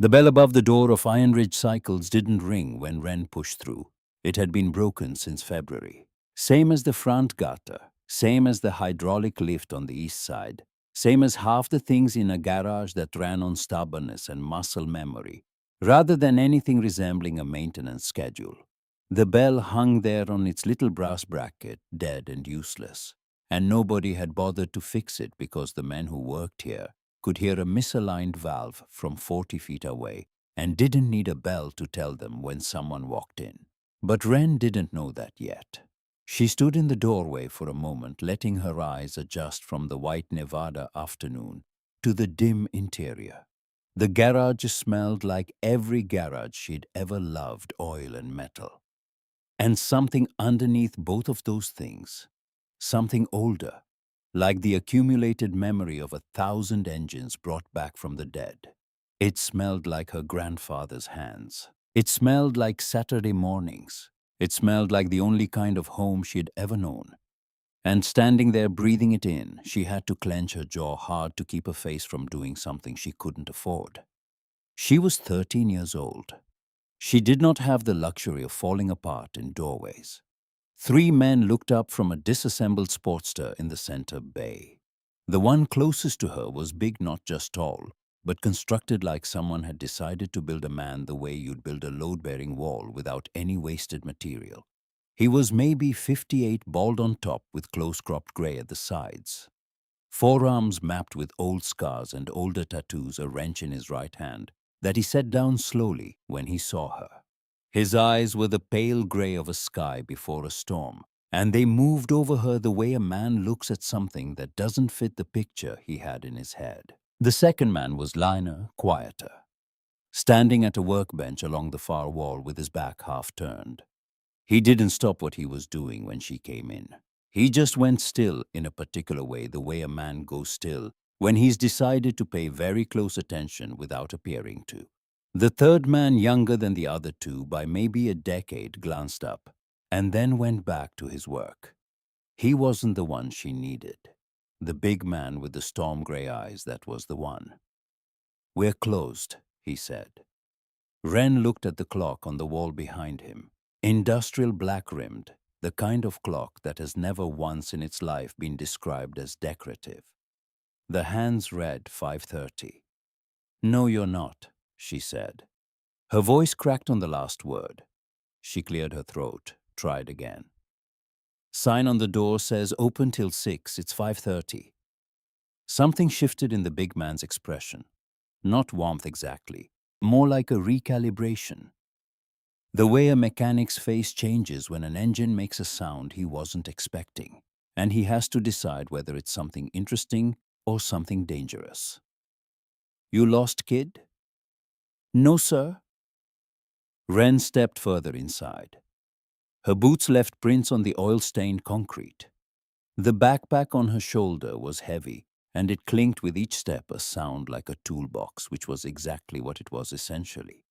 The bell above the door of Iron Ridge Cycles didn't ring when Wren pushed through. It had been broken since February. Same as the front gutter, same as the hydraulic lift on the east side, same as half the things in a garage that ran on stubbornness and muscle memory, rather than anything resembling a maintenance schedule. The bell hung there on its little brass bracket, dead and useless, and nobody had bothered to fix it because the men who worked here could hear a misaligned valve from 40 feet away and didn't need a bell to tell them when someone walked in. But Wren didn't know that yet. She stood in the doorway for a moment, letting her eyes adjust from the white Nevada afternoon to the dim interior. The garage smelled like every garage she'd ever loved, oil and metal. And something underneath both of those things, something older, like the accumulated memory of 1,000 engines brought back from the dead. It smelled like her grandfather's hands. It smelled like Saturday mornings. It smelled like the only kind of home she'd ever known. And standing there breathing it in, she had to clench her jaw hard to keep her face from doing something she couldn't afford. She was 13 years old. She did not have the luxury of falling apart in doorways. Three men looked up from a disassembled Sportster in the center bay. The one closest to her was big, not just tall, but constructed like someone had decided to build a man the way you'd build a load-bearing wall without any wasted material. He was maybe 58, bald on top with close-cropped gray at the sides. Forearms mapped with old scars and older tattoos, a wrench in his right hand that he set down slowly when he saw her. His eyes were the pale gray of a sky before a storm, and they moved over her the way a man looks at something that doesn't fit the picture he had in his head. The second man was liner, quieter, standing at a workbench along the far wall with his back half turned. He didn't stop what he was doing when she came in. He just went still in a particular way, the way a man goes still when he's decided to pay very close attention without appearing to. The third man, younger than the other two by maybe a decade, glanced up and then went back to his work. He wasn't the one she needed. The big man with the storm gray eyes, that was the one. "We're closed," he said. Wren looked at the clock on the wall behind him. Industrial black-rimmed, the kind of clock that has never once in its life been described as decorative. The hands read 5:30. "No, you're not," she said. Her voice cracked on the last word. She cleared her throat, tried again. "Sign on the door says open till 6. It's 5:30. Something shifted in the big man's expression. Not warmth exactly, more like a recalibration. The way a mechanic's face changes when an engine makes a sound he wasn't expecting, and he has to decide whether it's something interesting or something dangerous. "You lost, kid?" "No, sir." Wren stepped further inside. Her boots left prints on the oil-stained concrete. The backpack on her shoulder was heavy, and it clinked with each step, a sound like a toolbox, which was exactly what it was essentially.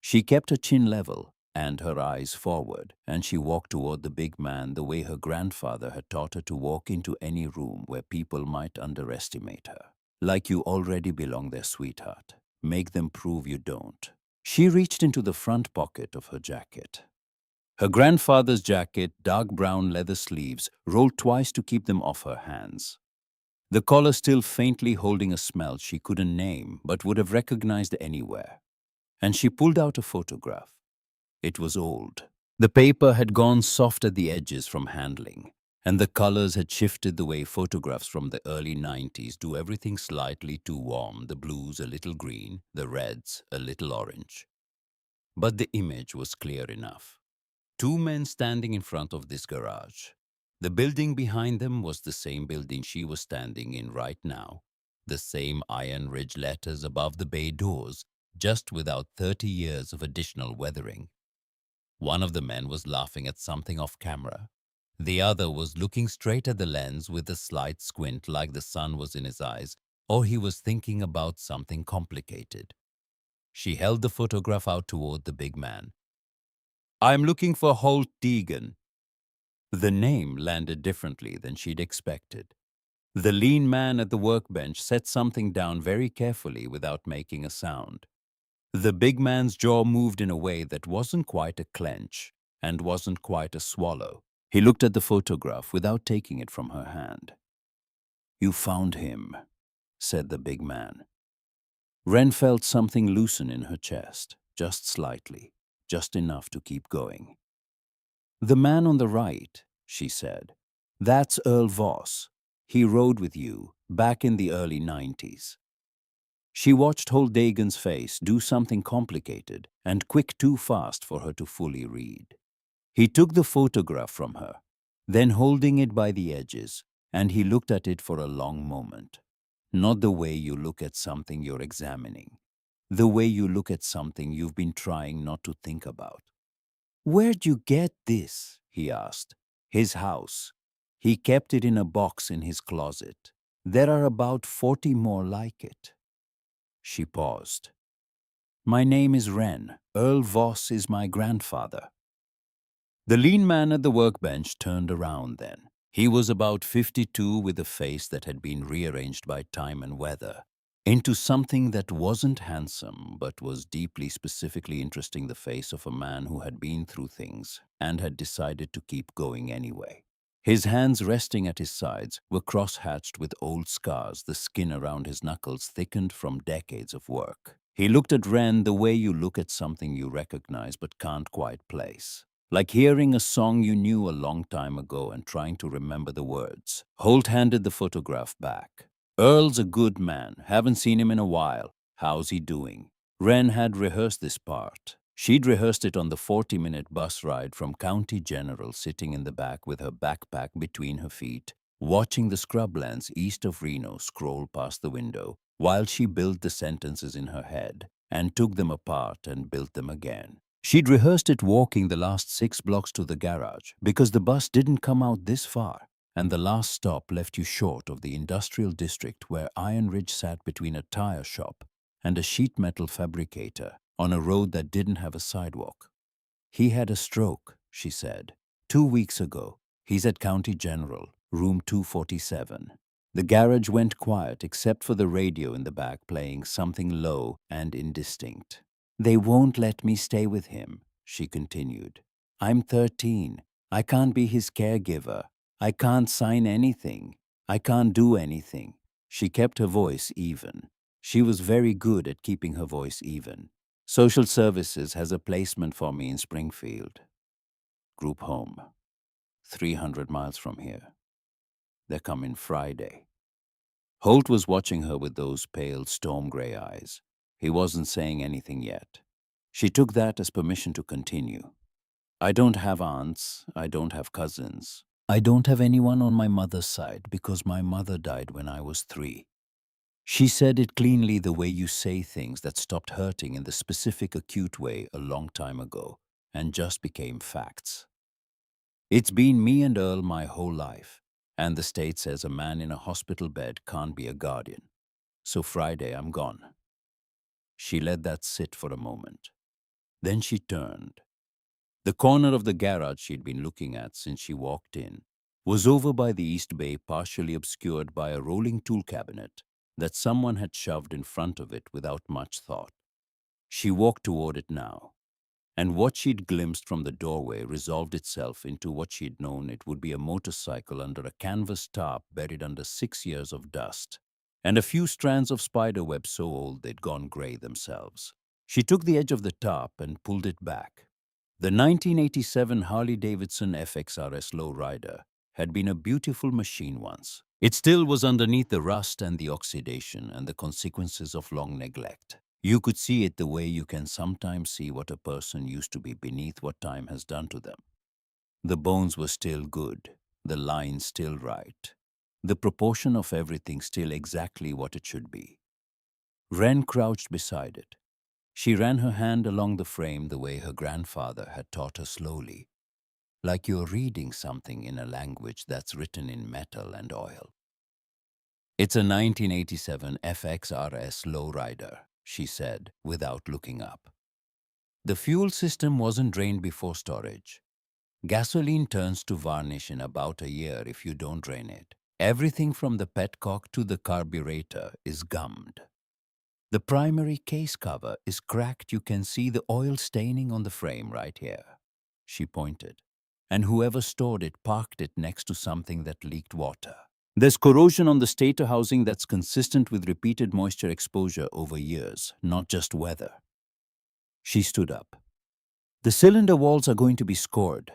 She kept her chin level and her eyes forward, and she walked toward the big man the way her grandfather had taught her to walk into any room where people might underestimate her. Like you already belong there, sweetheart. Make them prove you don't. She reached into the front pocket of her jacket. Her grandfather's jacket, dark brown leather sleeves, rolled twice to keep them off her hands. The collar still faintly holding a smell she couldn't name but would have recognized anywhere. And she pulled out a photograph. It was old. The paper had gone soft at the edges from handling, and the colors had shifted the way photographs from the early 90s do, everything slightly too warm, the blues a little green, the reds a little orange. But the image was clear enough. Two men standing in front of this garage. The building behind them was the same building she was standing in right now. The same Iron Ridge letters above the bay doors, just without 30 years of additional weathering. One of the men was laughing at something off camera. The other was looking straight at the lens with a slight squint, like the sun was in his eyes, or he was thinking about something complicated. She held the photograph out toward the big man. "I'm looking for Holt Deegan." The name landed differently than she'd expected. The lean man at the workbench set something down very carefully without making a sound. The big man's jaw moved in a way that wasn't quite a clench and wasn't quite a swallow. He looked at the photograph without taking it from her hand. "You found him," said the big man. Wren felt something loosen in her chest, just slightly, just enough to keep going. "The man on the right," she said. "That's Earl Voss. He rode with you back in the early 90s. She watched Holdagen's face do something complicated and quick too fast for her to fully read. He took the photograph from her, then holding it by the edges, and he looked at it for a long moment. Not the way you look at something you're examining. The way you look at something you've been trying not to think about. "Where'd you get this?" he asked. "His house. He kept it in a box in his closet. There are about 40 more like it." She paused. "My name is Wren. Earl Voss is my grandfather." The lean man at the workbench turned around then. He was about 52 with a face that had been rearranged by time and weather into something that wasn't handsome but was deeply specifically interesting, the face of a man who had been through things and had decided to keep going anyway. His hands resting at his sides were cross-hatched with old scars, the skin around his knuckles thickened from decades of work. He looked at Wren the way you look at something you recognize but can't quite place. Like hearing a song you knew a long time ago and trying to remember the words. Holt handed the photograph back. "Earl's a good man. Haven't seen him in a while. How's he doing?" Wren had rehearsed this part. She'd rehearsed it on the 40-minute bus ride from County General, sitting in the back with her backpack between her feet, watching the scrublands east of Reno scroll past the window, while she built the sentences in her head and took them apart and built them again. She'd rehearsed it walking the last 6 blocks to the garage because the bus didn't come out this far, and the last stop left you short of the industrial district where Iron Ridge sat between a tire shop and a sheet metal fabricator on a road that didn't have a sidewalk. "He had a stroke," she said. "2 weeks ago. He's at County General, room 247. The garage went quiet except for the radio in the back playing something low and indistinct. "They won't let me stay with him," she continued. "I'm 13. I can't be his caregiver. I can't sign anything. I can't do anything." She kept her voice even. She was very good at keeping her voice even. "Social services has a placement for me in Springfield. Group home. 300 miles from here. They're coming Friday." Holt was watching her with those pale, storm-gray eyes. He wasn't saying anything yet. She took that as permission to continue. "I don't have aunts. I don't have cousins. I don't have anyone on my mother's side because my mother died when I was 3. She said it cleanly, the way you say things that stopped hurting in the specific acute way a long time ago and just became facts. It's been me and Earl my whole life, and the state says a man in a hospital bed can't be a guardian. So Friday I'm gone." She let that sit for a moment. Then she turned. The corner of the garage she'd been looking at since she walked in was over by the east bay, partially obscured by a rolling tool cabinet that someone had shoved in front of it without much thought. She walked toward it now, and what she'd glimpsed from the doorway resolved itself into what she'd known it would be: a motorcycle under a canvas tarp buried under 6 years of dust, and a few strands of spiderweb so old they'd gone gray themselves. She took the edge of the tarp and pulled it back. The 1987 Harley-Davidson FXRS lowrider had been a beautiful machine once. It still was underneath the rust and the oxidation and the consequences of long neglect. You could see it the way you can sometimes see what a person used to be beneath what time has done to them. The bones were still good, the lines still right, the proportion of everything still exactly what it should be. Wren crouched beside it. She ran her hand along the frame the way her grandfather had taught her, slowly, like you're reading something in a language that's written in metal and oil. "It's a 1987 FXRS lowrider," she said, without looking up. "The fuel system wasn't drained before storage. Gasoline turns to varnish in about a year if you don't drain it. Everything from the petcock to the carburetor is gummed. The primary case cover is cracked. You can see the oil staining on the frame right here. She pointed. And whoever stored it parked it next to something that leaked water. There's corrosion on the stator housing that's consistent with repeated moisture exposure over years, not just weather. She stood up. The cylinder walls are going to be scored.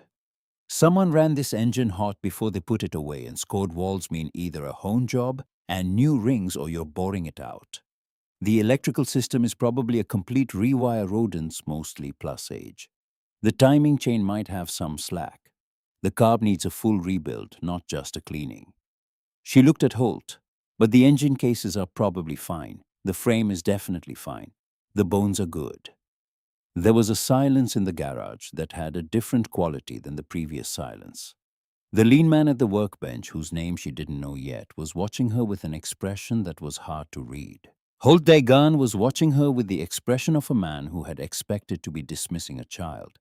Someone ran this engine hot before they put it away, and scored walls mean either a hone job and new rings or you're boring it out. The electrical system is probably a complete rewire, rodents mostly plus age. The timing chain might have some slack. The carb needs a full rebuild, not just a cleaning. She looked at Holt. But the engine cases are probably fine. The frame is definitely fine. The bones are good. There was a silence in the garage that had a different quality than the previous silence. The lean man at the workbench, whose name she didn't know yet, was watching her with an expression that was hard to read. Holt Dagan was watching her with the expression of a man who had expected to be dismissing a child,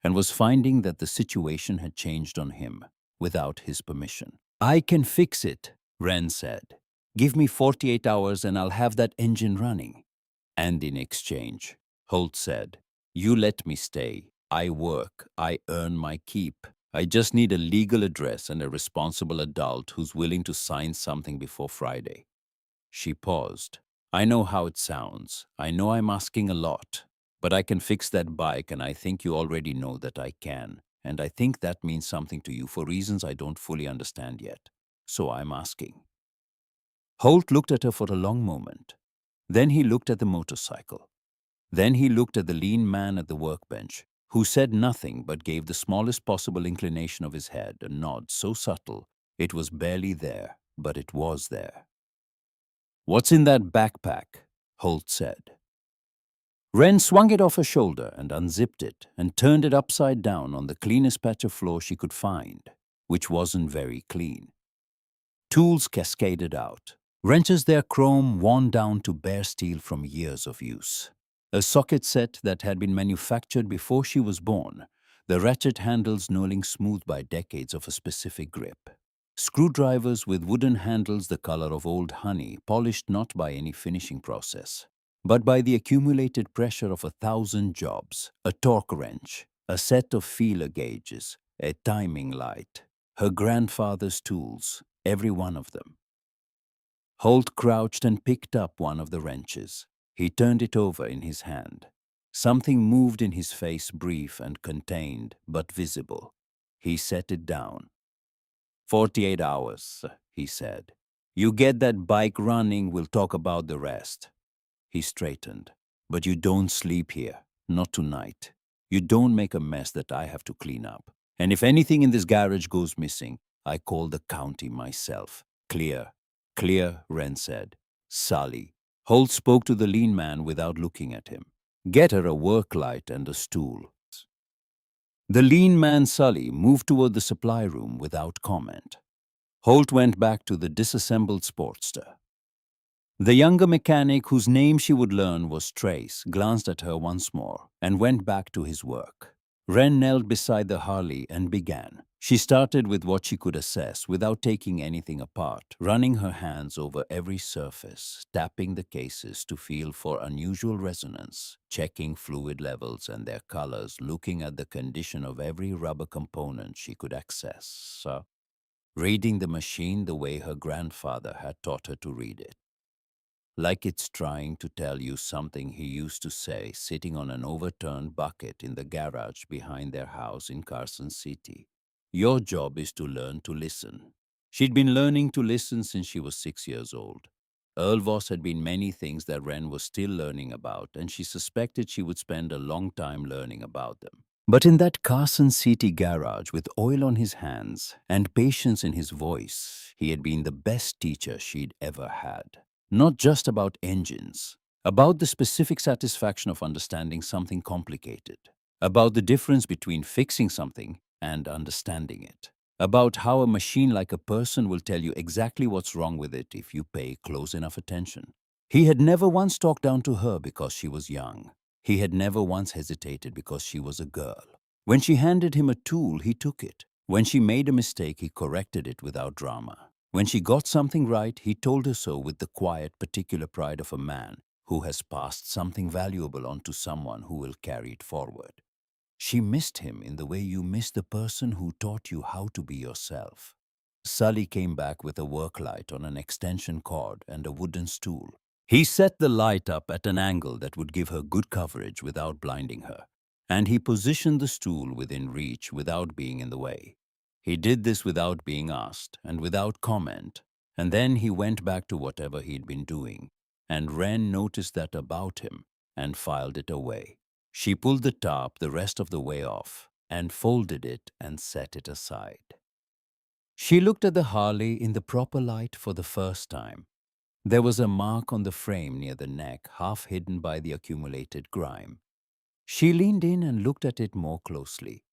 and was finding that the situation had changed on him, without his permission. "I can fix it," Wren said. "Give me 48 hours and I'll have that engine running." "And in exchange," Holt said, "you let me stay. I work. I earn my keep. I just need a legal address and a responsible adult who's willing to sign something before Friday." She paused. "I know how it sounds. I know I'm asking a lot. But I can fix that bike, and I think you already know that I can. And I think that means something to you for reasons I don't fully understand yet. So I'm asking." Holt looked at her for a long moment. Then he looked at the motorcycle. Then he looked at the lean man at the workbench, who said nothing but gave the smallest possible inclination of his head, a nod so subtle it was barely there, but it was there. "What's in that backpack?" Holt said. Wren swung it off her shoulder and unzipped it and turned it upside down on the cleanest patch of floor she could find, which wasn't very clean. Tools cascaded out. Wrenches, their chrome worn down to bare steel from years of use. A socket set that had been manufactured before she was born, the ratchet handles knurling smooth by decades of a specific grip. Screwdrivers with wooden handles the color of old honey, polished not by any finishing process, but by the accumulated pressure of 1,000 jobs. A torque wrench, a set of feeler gauges, a timing light. Her grandfather's tools, every one of them. Holt crouched and picked up one of the wrenches. He turned it over in his hand. Something moved in his face, brief and contained, but visible. He set it down. 48 hours, he said. You get that bike running, we'll talk about the rest. He straightened. But you don't sleep here, not tonight. You don't make a mess that I have to clean up. And if anything in this garage goes missing, I call the county myself. Clear. Clear, Wren said. Sully. Holt spoke to the lean man without looking at him. Get her a work light and a stool. The lean man, Sully, moved toward the supply room without comment. Holt went back to the disassembled Sportster. The younger mechanic, whose name she would learn was Trace, glanced at her once more and went back to his work. Wren knelt beside the Harley and began. She started with what she could assess without taking anything apart, running her hands over every surface, tapping the cases to feel for unusual resonance, checking fluid levels and their colors, looking at the condition of every rubber component she could access, reading the machine the way her grandfather had taught her to read it. Like it's trying to tell you something he used to say sitting on an overturned bucket in the garage behind their house in Carson City. Your job is to learn to listen. She'd been learning to listen since she was 6 years old. Earl Voss had been many things that Wren was still learning about, and she suspected she would spend a long time learning about them. But in that Carson City garage, with oil on his hands and patience in his voice, he had been the best teacher she'd ever had. Not just about engines, about the specific satisfaction of understanding something complicated, about the difference between fixing something and understanding it, about how a machine, like a person, will tell you exactly what's wrong with it if you pay close enough attention. He had never once talked down to her because she was young. He had never once hesitated because she was a girl. When she handed him a tool, he took it. When she made a mistake, he corrected it without drama. When she got something right, he told her so with the quiet, particular pride of a man who has passed something valuable on to someone who will carry it forward. She missed him in the way you miss the person who taught you how to be yourself. Sully came back with a work light on an extension cord and a wooden stool. He set the light up at an angle that would give her good coverage without blinding her, and he positioned the stool within reach without being in the way. He did this without being asked and without comment, and then he went back to whatever he'd been doing, and Wren noticed that about him and filed it away. She pulled the top the rest of the way off and folded it and set it aside. She looked at the Harley in the proper light for the first time. There was a mark on the frame near the neck, half hidden by the accumulated grime. She leaned in and looked at it more closely,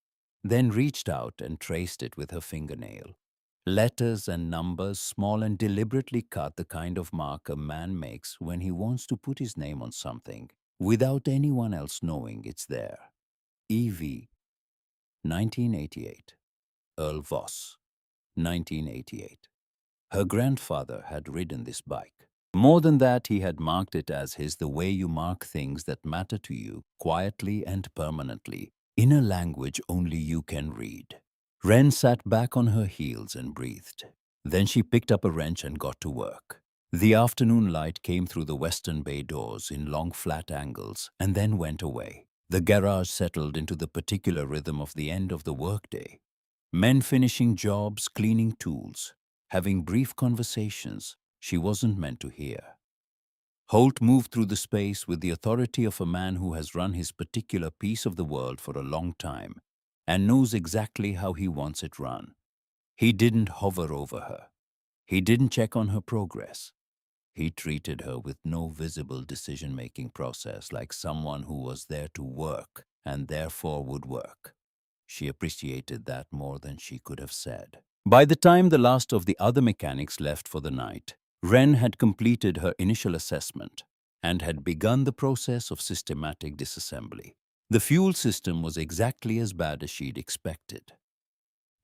then reached out and traced it with her fingernail. Letters and numbers, small and deliberately cut, the kind of mark a man makes when he wants to put his name on something, without anyone else knowing it's there. E.V. 1988. Earl Voss. 1988. Her grandfather had ridden this bike. More than that, he had marked it as his, the way you mark things that matter to you, quietly and permanently, in a language only you can read. Wren sat back on her heels and breathed. Then she picked up a wrench and got to work. The afternoon light came through the western bay doors in long flat angles and then went away. The garage settled into the particular rhythm of the end of the workday. Men finishing jobs, cleaning tools, having brief conversations she wasn't meant to hear. Holt moved through the space with the authority of a man who has run his particular piece of the world for a long time and knows exactly how he wants it run. He didn't hover over her. He didn't check on her progress. He treated her with no visible decision-making process, like someone who was there to work and therefore would work. She appreciated that more than she could have said. By the time the last of the other mechanics left for the night, Wren had completed her initial assessment and had begun the process of systematic disassembly. The fuel system was exactly as bad as she'd expected.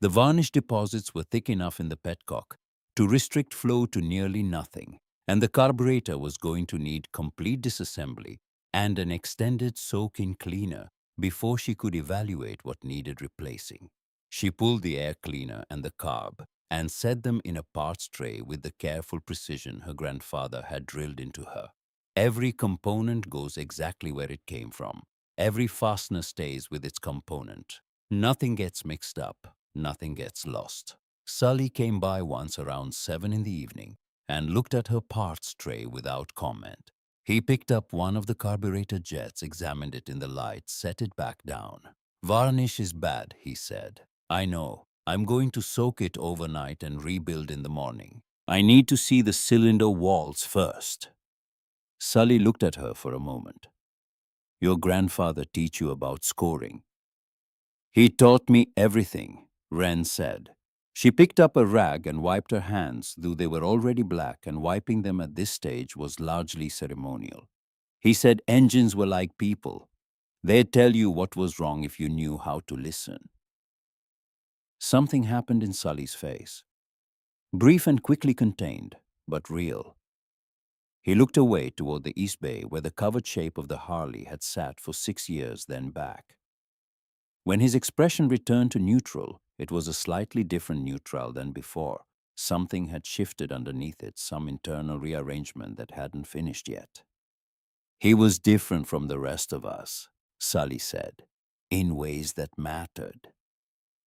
The varnish deposits were thick enough in the petcock to restrict flow to nearly nothing, and the carburetor was going to need complete disassembly and an extended soak-in cleaner before she could evaluate what needed replacing. She pulled the air cleaner and the carb and set them in a parts tray with the careful precision her grandfather had drilled into her. Every component goes exactly where it came from. Every fastener stays with its component. Nothing gets mixed up. Nothing gets lost. Sully came by once around 7 in the evening and looked at her parts tray without comment. He picked up one of the carburetor jets, examined it in the light, set it back down. "Varnish is bad," he said. "I know. I'm going to soak it overnight and rebuild in the morning. I need to see the cylinder walls first." Sully looked at her for a moment. "Your grandfather teach you about scoring?" "He taught me everything," Wren said. She picked up a rag and wiped her hands, though they were already black, and wiping them at this stage was largely ceremonial. "He said engines were like people. They'd tell you what was wrong if you knew how to listen." Something happened in Sully's face. Brief and quickly contained, but real. He looked away toward the east bay where the covered shape of the Harley had sat for 6 years, then back. When his expression returned to neutral, it was a slightly different neutral than before. Something had shifted underneath it, some internal rearrangement that hadn't finished yet. "He was different from the rest of us," Sully said, "in ways that mattered."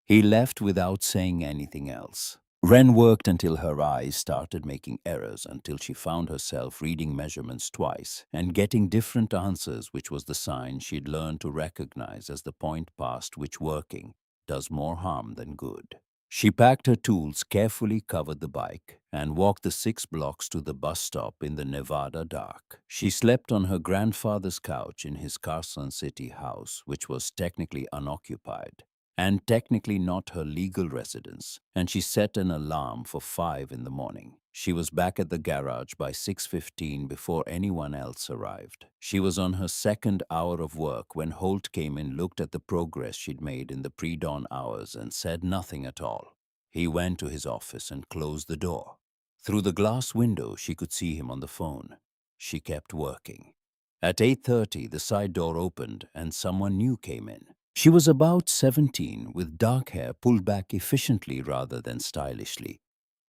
He left without saying anything else. Wren worked until her eyes started making errors, until she found herself reading measurements twice and getting different answers, which was the sign she'd learned to recognize as the point past which working does more harm than good. She packed her tools, carefully covered the bike, and walked the 6 blocks to the bus stop in the Nevada dark. She slept on her grandfather's couch in his Carson City house, which was technically unoccupied and technically not her legal residence, and she set an alarm for 5 in the morning. She was back at the garage by 6:15 before anyone else arrived. She was on her second hour of work when Holt came in, looked at the progress she'd made in the pre-dawn hours, and said nothing at all. He went to his office and closed the door. Through the glass window, she could see him on the phone. She kept working. At 8:30, the side door opened and someone new came in. She was about 17, with dark hair pulled back efficiently rather than stylishly,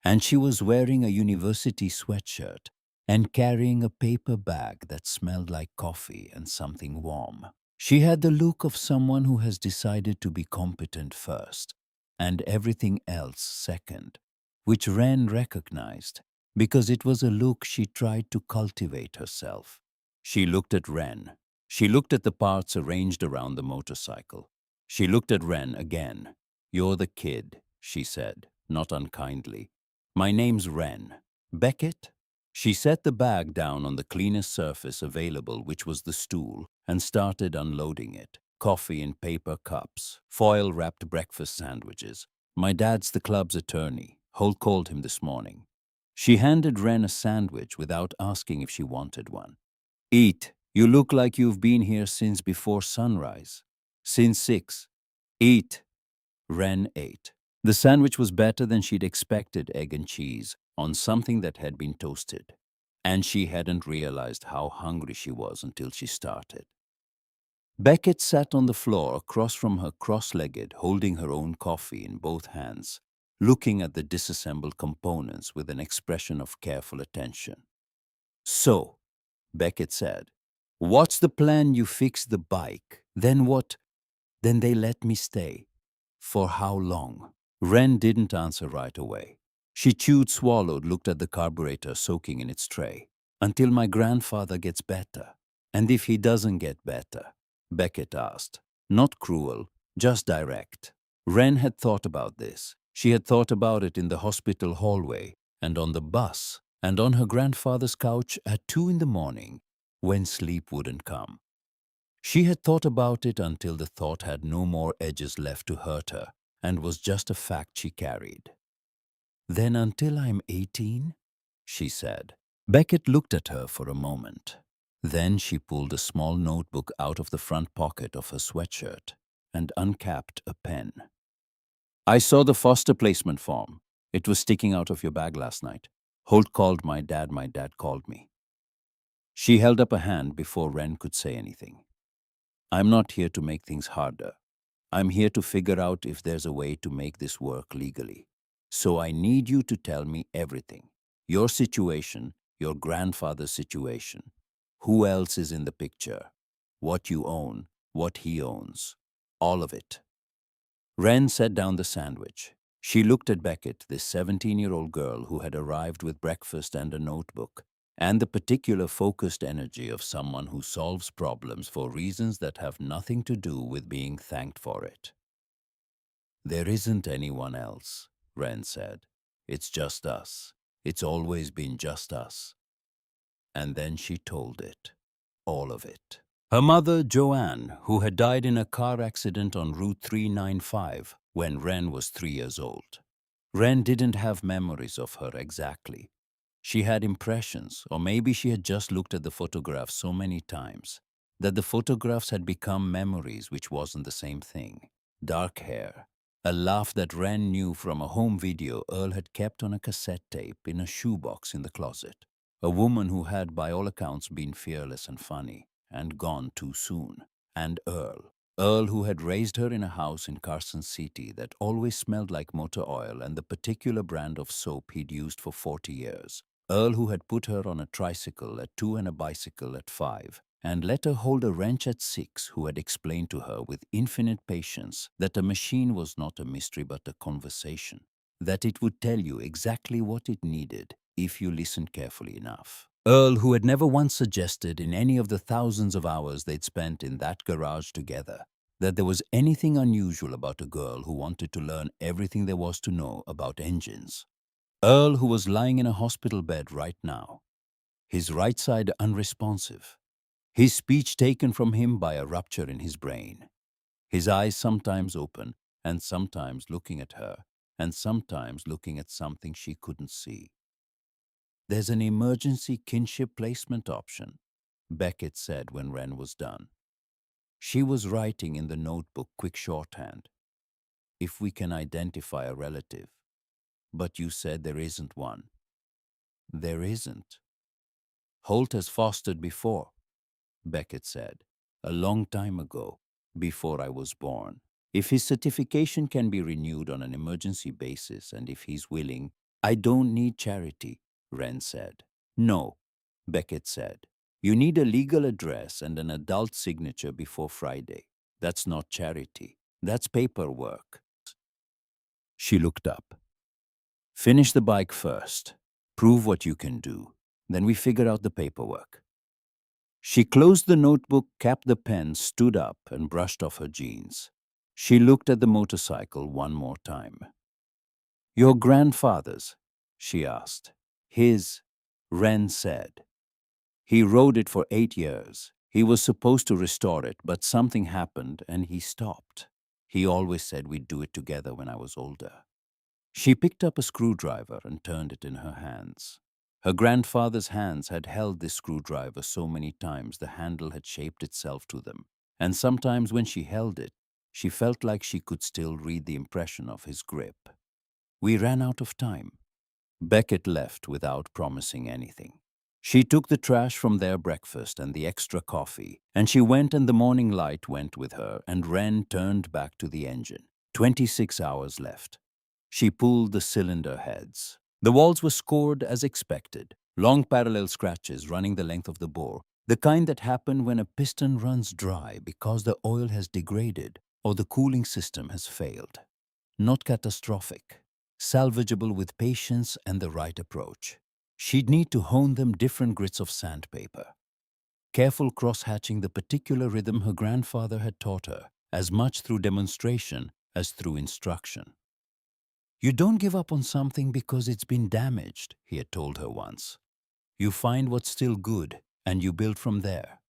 and she was wearing a university sweatshirt and carrying a paper bag that smelled like coffee and something warm. She had the look of someone who has decided to be competent first and everything else second, which Wren recognized because it was a look she tried to cultivate herself. She looked at Wren. She looked at the parts arranged around the motorcycle. She looked at Wren again. "You're the kid," she said, not unkindly. "My name's Wren. Beckett?" She set the bag down on the cleanest surface available, which was the stool, and started unloading it. Coffee in paper cups, foil-wrapped breakfast sandwiches. "My dad's the club's attorney. Holt called him this morning." She handed Wren a sandwich without asking if she wanted one. "Eat. You look like you've been here since before sunrise." "Since 6. Eat." Wren ate. The sandwich was better than she'd expected, egg and cheese, on something that had been toasted. And she hadn't realized how hungry she was until she started. Beckett sat on the floor across from her, cross-legged, holding her own coffee in both hands, looking at the disassembled components with an expression of careful attention. "So," Beckett said, "what's the plan? You fix the bike. Then what?" "Then they let me stay." "For how long?" Wren didn't answer right away. She chewed, swallowed, looked at the carburetor soaking in its tray. "Until my grandfather gets better." "And if he doesn't get better?" Beckett asked. Not cruel, just direct. Wren had thought about this. She had thought about it in the hospital hallway, and on the bus, and on her grandfather's couch at 2 in the morning, when sleep wouldn't come. She had thought about it until the thought had no more edges left to hurt her, and was just a fact she carried. "Then until I'm 18? She said. Beckett looked at her for a moment. Then she pulled a small notebook out of the front pocket of her sweatshirt and uncapped a pen. "I saw the foster placement form. It was sticking out of your bag last night. Holt called my dad called me." She held up a hand before Wren could say anything. "I'm not here to make things harder. I'm here to figure out if there's a way to make this work legally. So I need you to tell me everything. Your situation, your grandfather's situation. Who else is in the picture? What you own, what he owns. All of it." Wren set down the sandwich. She looked at Beckett, this 17-year-old girl who had arrived with breakfast and a notebook, and the particular focused energy of someone who solves problems for reasons that have nothing to do with being thanked for it. "There isn't anyone else," Wren said. "It's just us. It's always been just us." And then she told it. All of it. Her mother, Joanne, who had died in a car accident on Route 395 when Wren was 3 years old. Wren didn't have memories of her exactly. She had impressions, or maybe she had just looked at the photographs so many times that the photographs had become memories, which wasn't the same thing. Dark hair, a laugh that Wren knew from a home video Earl had kept on a cassette tape in a shoebox in the closet. A woman who had, by all accounts, been fearless and funny, and gone too soon. And Earl. Earl, who had raised her in a house in Carson City that always smelled like motor oil and the particular brand of soap he'd used for 40 years. Earl, who had put her on a tricycle at 2 and a bicycle at 5, and let her hold a wrench at 6, who had explained to her with infinite patience that a machine was not a mystery but a conversation, that it would tell you exactly what it needed if you listened carefully enough. Earl, who had never once suggested in any of the thousands of hours they'd spent in that garage together that there was anything unusual about a girl who wanted to learn everything there was to know about engines. Earl, who was lying in a hospital bed right now, his right side unresponsive, his speech taken from him by a rupture in his brain, his eyes sometimes open and sometimes looking at her and sometimes looking at something she couldn't see. "There's an emergency kinship placement option," Beckett said when Wren was done. She was writing in the notebook quick shorthand. "If we can identify a relative. But you said there isn't one." "There isn't." Holt has fostered before, Beckett said. A long time ago, before I was born. If his certification can be renewed on an emergency basis and if he's willing, I don't need charity, Wren said. No, Beckett said. You need a legal address and an adult signature before Friday. That's not charity. That's paperwork. She looked up. Finish the bike first. Prove what you can do. Then we figure out the paperwork. She closed the notebook, capped the pen, stood up, and brushed off her jeans. She looked at the motorcycle one more time. Your grandfather's? She asked. His, Wren said. He rode it for 8 years. He was supposed to restore it, but something happened and he stopped. He always said we'd do it together when I was older. She picked up a screwdriver and turned it in her hands. Her grandfather's hands had held this screwdriver so many times the handle had shaped itself to them, and sometimes when she held it, she felt like she could still read the impression of his grip. We ran out of time. Beckett left without promising anything. She took the trash from their breakfast and the extra coffee, and she went and the morning light went with her, and Wren turned back to the engine. 26 hours left. She pulled the cylinder heads. The walls were scored as expected, long parallel scratches running the length of the bore, the kind that happen when a piston runs dry because the oil has degraded or the cooling system has failed. Not catastrophic, salvageable with patience and the right approach. She'd need to hone them different grits of sandpaper. Careful cross-hatching the particular rhythm her grandfather had taught her, as much through demonstration as through instruction. You don't give up on something because it's been damaged, he had told her once. You find what's still good, and you build from there.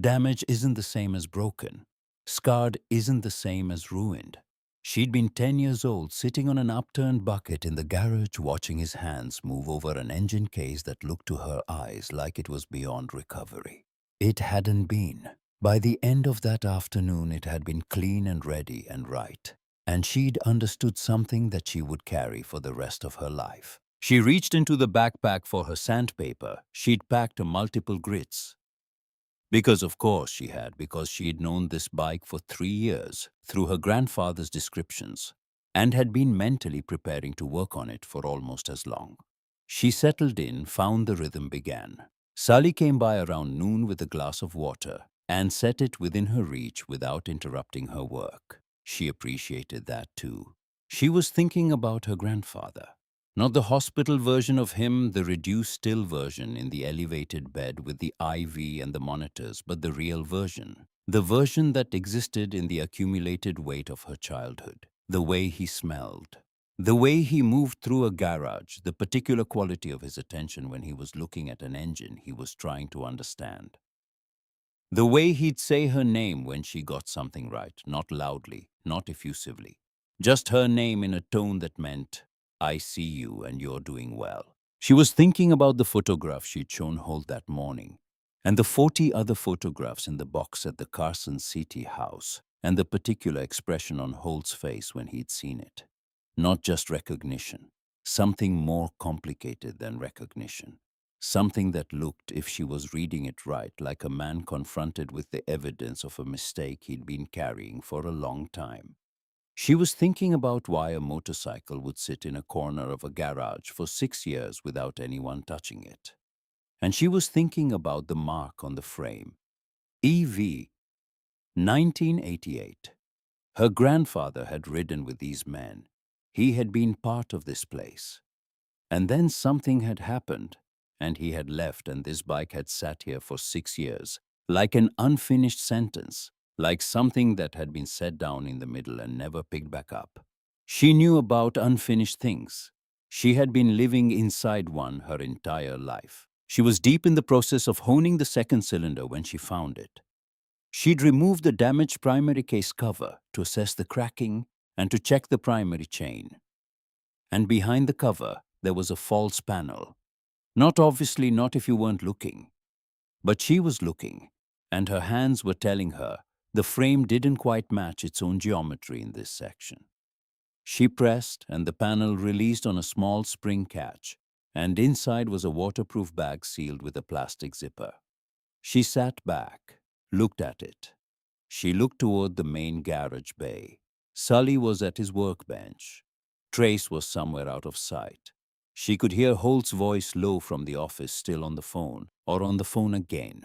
Damage isn't the same as broken. Scarred isn't the same as ruined. She'd been 10 years old, sitting on an upturned bucket in the garage, watching his hands move over an engine case that looked to her eyes like it was beyond recovery. It hadn't been. By the end of that afternoon, it had been clean and ready and right. And she'd understood something that she would carry for the rest of her life. She reached into the backpack for her sandpaper. She'd packed multiple grits. Because she'd known this bike for 3 years through her grandfather's descriptions and had been mentally preparing to work on it for almost as long. She settled in, found the rhythm began. Sally came by around noon with a glass of water and set it within her reach without interrupting her work. She appreciated that too. She was thinking about her grandfather. Not the hospital version of him, the reduced still version in the elevated bed with the IV and the monitors, but the real version. The version that existed in the accumulated weight of her childhood. The way he smelled. The way he moved through a garage, the particular quality of his attention when he was looking at an engine he was trying to understand. The way he'd say her name when she got something right, not loudly, not effusively. Just her name in a tone that meant, I see you and you're doing well. She was thinking about the photograph she'd shown Holt that morning, and the 40 other photographs in the box at the Carson City house, and the particular expression on Holt's face when he'd seen it. Not just recognition, something more complicated than recognition. Something that looked, if she was reading it right, like a man confronted with the evidence of a mistake he'd been carrying for a long time. She was thinking about why a motorcycle would sit in a corner of a garage for 6 years without anyone touching it. And she was thinking about the mark on the frame. EV, 1988. Her grandfather had ridden with these men. He had been part of this place. And then something had happened, and he had left, and this bike had sat here for 6 years, like an unfinished sentence, like something that had been set down in the middle and never picked back up. She knew about unfinished things. She had been living inside one her entire life. She was deep in the process of honing the second cylinder when she found it. She'd removed the damaged primary case cover to assess the cracking and to check the primary chain. And behind the cover, there was a false panel. Not obviously, not if you weren't looking. But she was looking, and her hands were telling her the frame didn't quite match its own geometry in this section. She pressed, and the panel released on a small spring catch, and inside was a waterproof bag sealed with a plastic zipper. She sat back, looked at it. She looked toward the main garage bay. Sully was at his workbench. Trace was somewhere out of sight. She could hear Holt's voice low from the office, still on the phone, or on the phone again.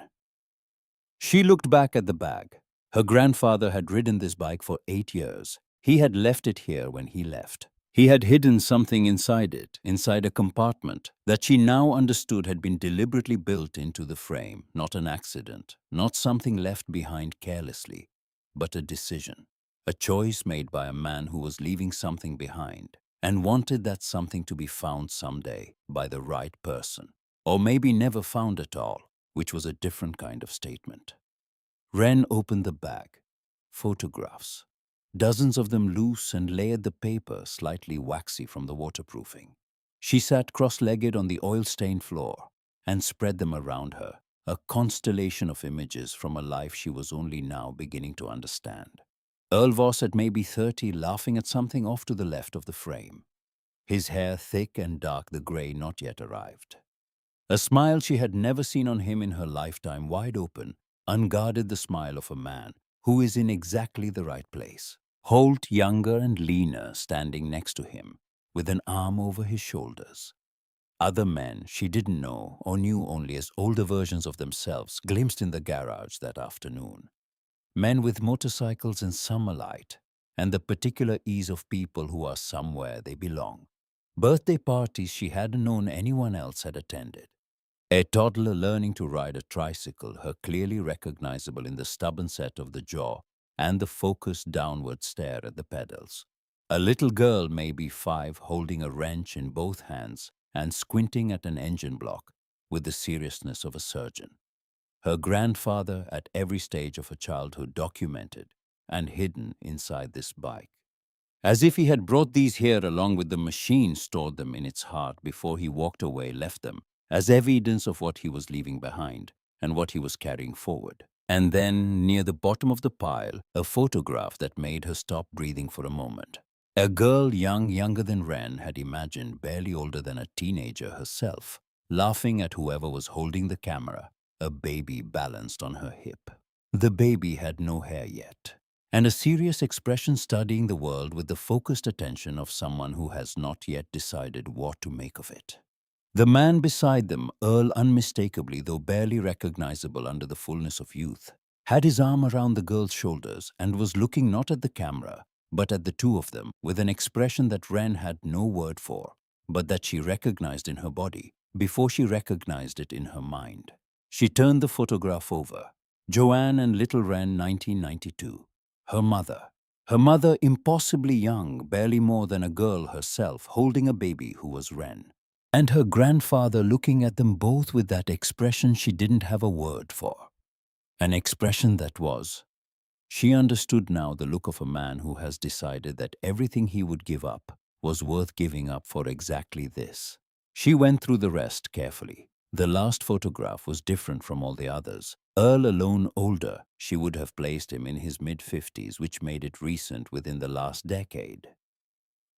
She looked back at the bag. Her grandfather had ridden this bike for 8 years. He had left it here when he left. He had hidden something inside it, inside a compartment, that she now understood had been deliberately built into the frame, not an accident, not something left behind carelessly, but a decision, a choice made by a man who was leaving something behind and wanted that something to be found someday by the right person, or maybe never found at all, which was a different kind of statement. Wren opened the bag. Photographs. Dozens of them loose and layered the paper slightly waxy from the waterproofing. She sat cross-legged on the oil-stained floor and spread them around her, a constellation of images from a life she was only now beginning to understand. Earl Voss at maybe 30, laughing at something off to the left of the frame. His hair thick and dark, the gray not yet arrived. A smile she had never seen on him in her lifetime, wide open, unguarded, the smile of a man who is in exactly the right place. Holt, younger and leaner, standing next to him, with an arm over his shoulders. Other men she didn't know or knew only as older versions of themselves glimpsed in the garage that afternoon. Men with motorcycles in summer light, and the particular ease of people who are somewhere they belong. Birthday parties she hadn't known anyone else had attended. A toddler learning to ride a tricycle, her clearly recognizable in the stubborn set of the jaw and the focused downward stare at the pedals. A little girl, maybe 5, holding a wrench in both hands and squinting at an engine block with the seriousness of a surgeon. Her grandfather at every stage of her childhood documented and hidden inside this bike. As if he had brought these here along with the machine, stored them in its heart before he walked away, left them as evidence of what he was leaving behind and what he was carrying forward. And then, near the bottom of the pile, a photograph that made her stop breathing for a moment. A girl younger than Wren had imagined, barely older than a teenager herself, laughing at whoever was holding the camera, a baby balanced on her hip. The baby had no hair yet, and a serious expression, studying the world with the focused attention of someone who has not yet decided what to make of it. The man beside them, Earl, unmistakably though barely recognizable under the fullness of youth, had his arm around the girl's shoulders and was looking not at the camera, but at the two of them with an expression that Wren had no word for, but that she recognized in her body before she recognized it in her mind. She turned the photograph over. Joanne and little Wren, 1992. Her mother impossibly young, barely more than a girl herself, holding a baby who was Wren. And her grandfather looking at them both with that expression she didn't have a word for. An expression that was. She understood now the look of a man who has decided that everything he would give up was worth giving up for exactly this. She went through the rest carefully. The last photograph was different from all the others. Earl alone older, she would have placed him in his mid-50s, which made it recent, within the last decade.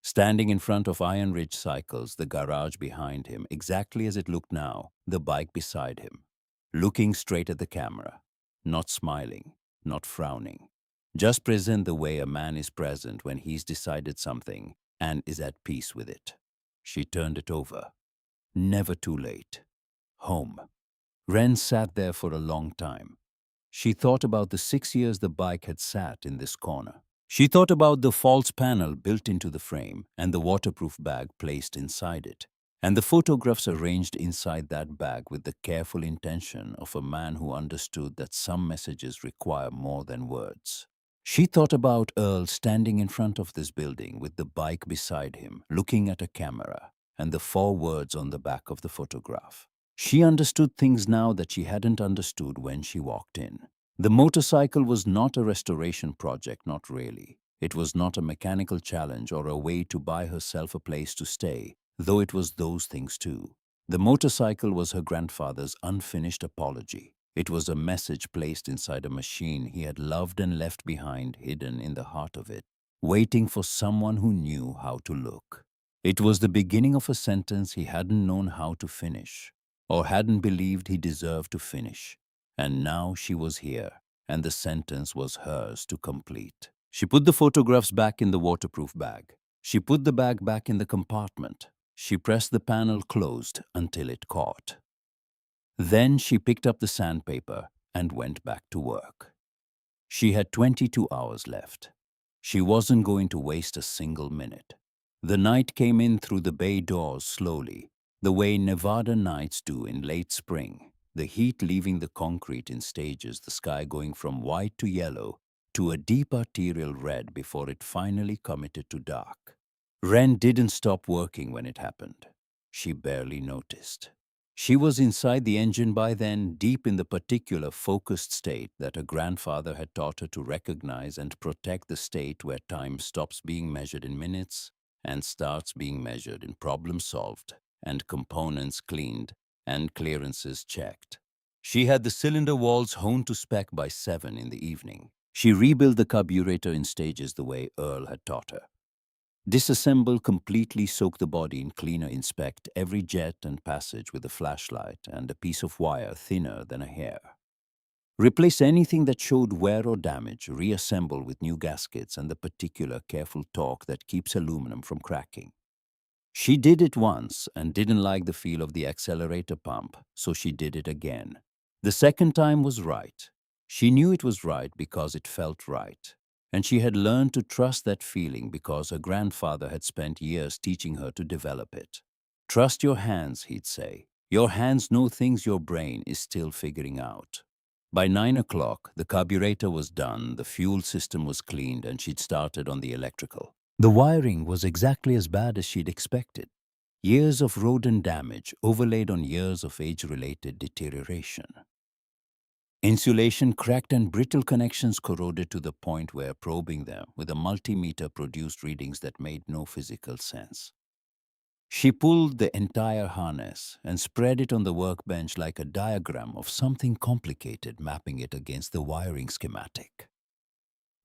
Standing in front of Iron Ridge Cycles, the garage behind him, exactly as it looked now, the bike beside him. Looking straight at the camera, not smiling, not frowning. Just present the way a man is present when he's decided something and is at peace with it. She turned it over. Never too late. Home. Wren sat there for a long time. She thought about the 6 years the bike had sat in this corner. She thought about the false panel built into the frame and the waterproof bag placed inside it, and the photographs arranged inside that bag with the careful intention of a man who understood that some messages require more than words. She thought about Earl standing in front of this building with the bike beside him, looking at a camera, and the 4 words on the back of the photograph. She understood things now that she hadn't understood when she walked in. The motorcycle was not a restoration project, not really. It was not a mechanical challenge or a way to buy herself a place to stay, though it was those things too. The motorcycle was her grandfather's unfinished apology. It was a message placed inside a machine he had loved and left behind, hidden in the heart of it, waiting for someone who knew how to look. It was the beginning of a sentence he hadn't known how to finish, or hadn't believed he deserved to finish. And now she was here, and the sentence was hers to complete. She put the photographs back in the waterproof bag. She put the bag back in the compartment. She pressed the panel closed until it caught. Then she picked up the sandpaper and went back to work. She had 22 hours left. She wasn't going to waste a single minute. The night came in through the bay doors slowly, the way Nevada nights do in late spring, the heat leaving the concrete in stages, the sky going from white to yellow to a deep arterial red before it finally committed to dark. Wren didn't stop working when it happened. She barely noticed. She was inside the engine by then, deep in the particular focused state that her grandfather had taught her to recognize and protect, the state where time stops being measured in minutes and starts being measured in problems solved and components cleaned and clearances checked. She had the cylinder walls honed to spec by 7 in the evening. She rebuilt the carburetor in stages the way Earl had taught her. Disassemble, completely soak the body in cleaner, inspect every jet and passage with a flashlight and a piece of wire thinner than a hair. Replace anything that showed wear or damage, reassemble with new gaskets and the particular careful torque that keeps aluminum from cracking. She did it once and didn't like the feel of the accelerator pump, so she did it again. The second time was right. She knew it was right because it felt right. And she had learned to trust that feeling because her grandfather had spent years teaching her to develop it. Trust your hands, he'd say. Your hands know things your brain is still figuring out. By 9 o'clock, the carburetor was done, the fuel system was cleaned, and she'd started on the electrical. The wiring was exactly as bad as she'd expected. Years of rodent damage overlaid on years of age-related deterioration. Insulation cracked and brittle connections corroded to the point where probing them with a multimeter produced readings that made no physical sense. She pulled the entire harness and spread it on the workbench like a diagram of something complicated, mapping it against the wiring schematic.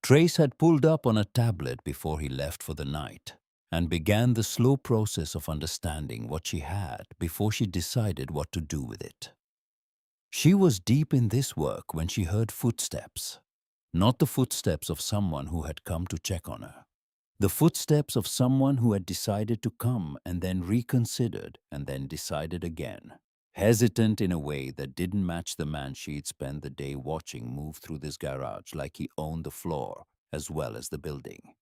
Trace had pulled up on a tablet before he left for the night and began the slow process of understanding what she had before she decided what to do with it. She was deep in this work when she heard footsteps, not the footsteps of someone who had come to check on her. The footsteps of someone who had decided to come and then reconsidered and then decided again, hesitant in a way that didn't match the man she'd spent the day watching move through this garage like he owned the floor as well as the building.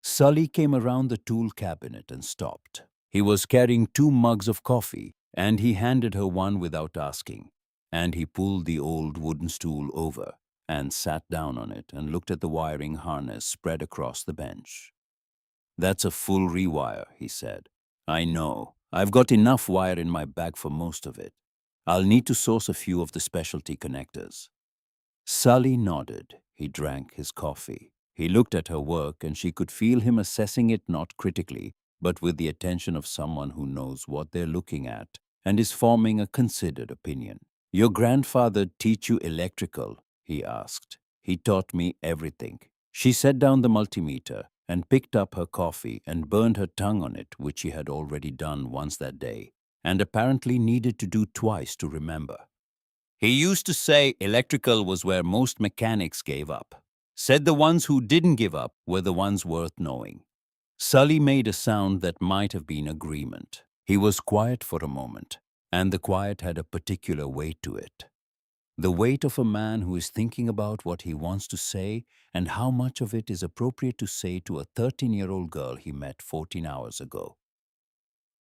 Sully came around the tool cabinet and stopped. He was carrying 2 mugs of coffee, and he handed her one without asking, and he pulled the old wooden stool over and sat down on it and looked at the wiring harness spread across the bench. "That's a full rewire," he said. "I know. I've got enough wire in my bag for most of it. I'll need to source a few of the specialty connectors." Sully nodded. He drank his coffee. He looked at her work, and she could feel him assessing it not critically, but with the attention of someone who knows what they're looking at and is forming a considered opinion. "Your grandfather teach you electrical?" he asked. "He taught me everything." She set down the multimeter and picked up her coffee and burned her tongue on it, which she had already done once that day, and apparently needed to do twice to remember. "He used to say electrical was where most mechanics gave up. Said the ones who didn't give up were the ones worth knowing." Sully made a sound that might have been agreement. He was quiet for a moment, and the quiet had a particular weight to it. The weight of a man who is thinking about what he wants to say and how much of it is appropriate to say to a 13-year-old girl he met 14 hours ago.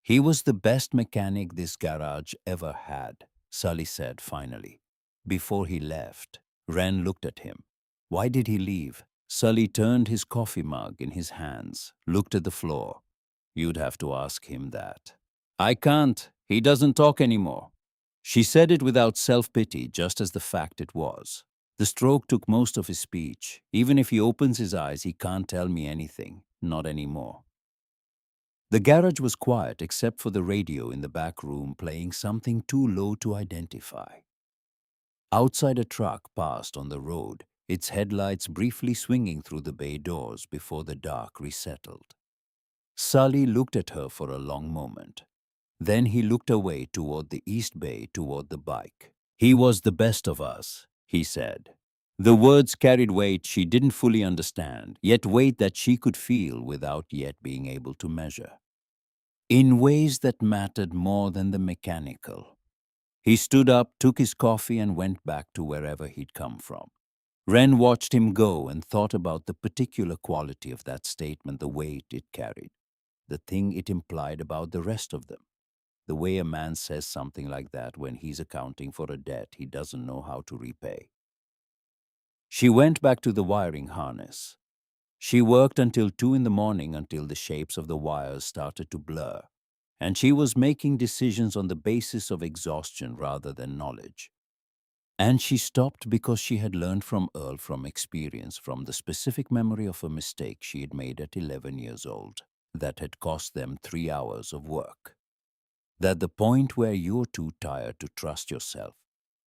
"He was the best mechanic this garage ever had," Sully said finally. Before he left, Wren looked at him. Why did he leave? Sully turned his coffee mug in his hands, looked at the floor. "You'd have to ask him that." "I can't. He doesn't talk anymore." She said it without self-pity, just as the fact it was. "The stroke took most of his speech. Even if he opens his eyes, he can't tell me anything. Not anymore." The garage was quiet except for the radio in the back room playing something too low to identify. Outside, a truck passed on the road, its headlights briefly swinging through the bay doors before the dark resettled. Sully looked at her for a long moment. Then he looked away toward the east bay, toward the bike. "He was the best of us," he said. The words carried weight she didn't fully understand, yet weight that she could feel without yet being able to measure. In ways that mattered more than the mechanical. He stood up, took his coffee, and went back to wherever he'd come from. Wren watched him go and thought about the particular quality of that statement, the weight it carried, the thing it implied about the rest of them. The way a man says something like that when he's accounting for a debt he doesn't know how to repay. She went back to the wiring harness. She worked until 2 in the morning, until the shapes of the wires started to blur, and she was making decisions on the basis of exhaustion rather than knowledge. And she stopped because she had learned from Earl, from experience, from the specific memory of a mistake she had made at 11 years old that had cost them 3 hours of work. That the point where you're too tired to trust yourself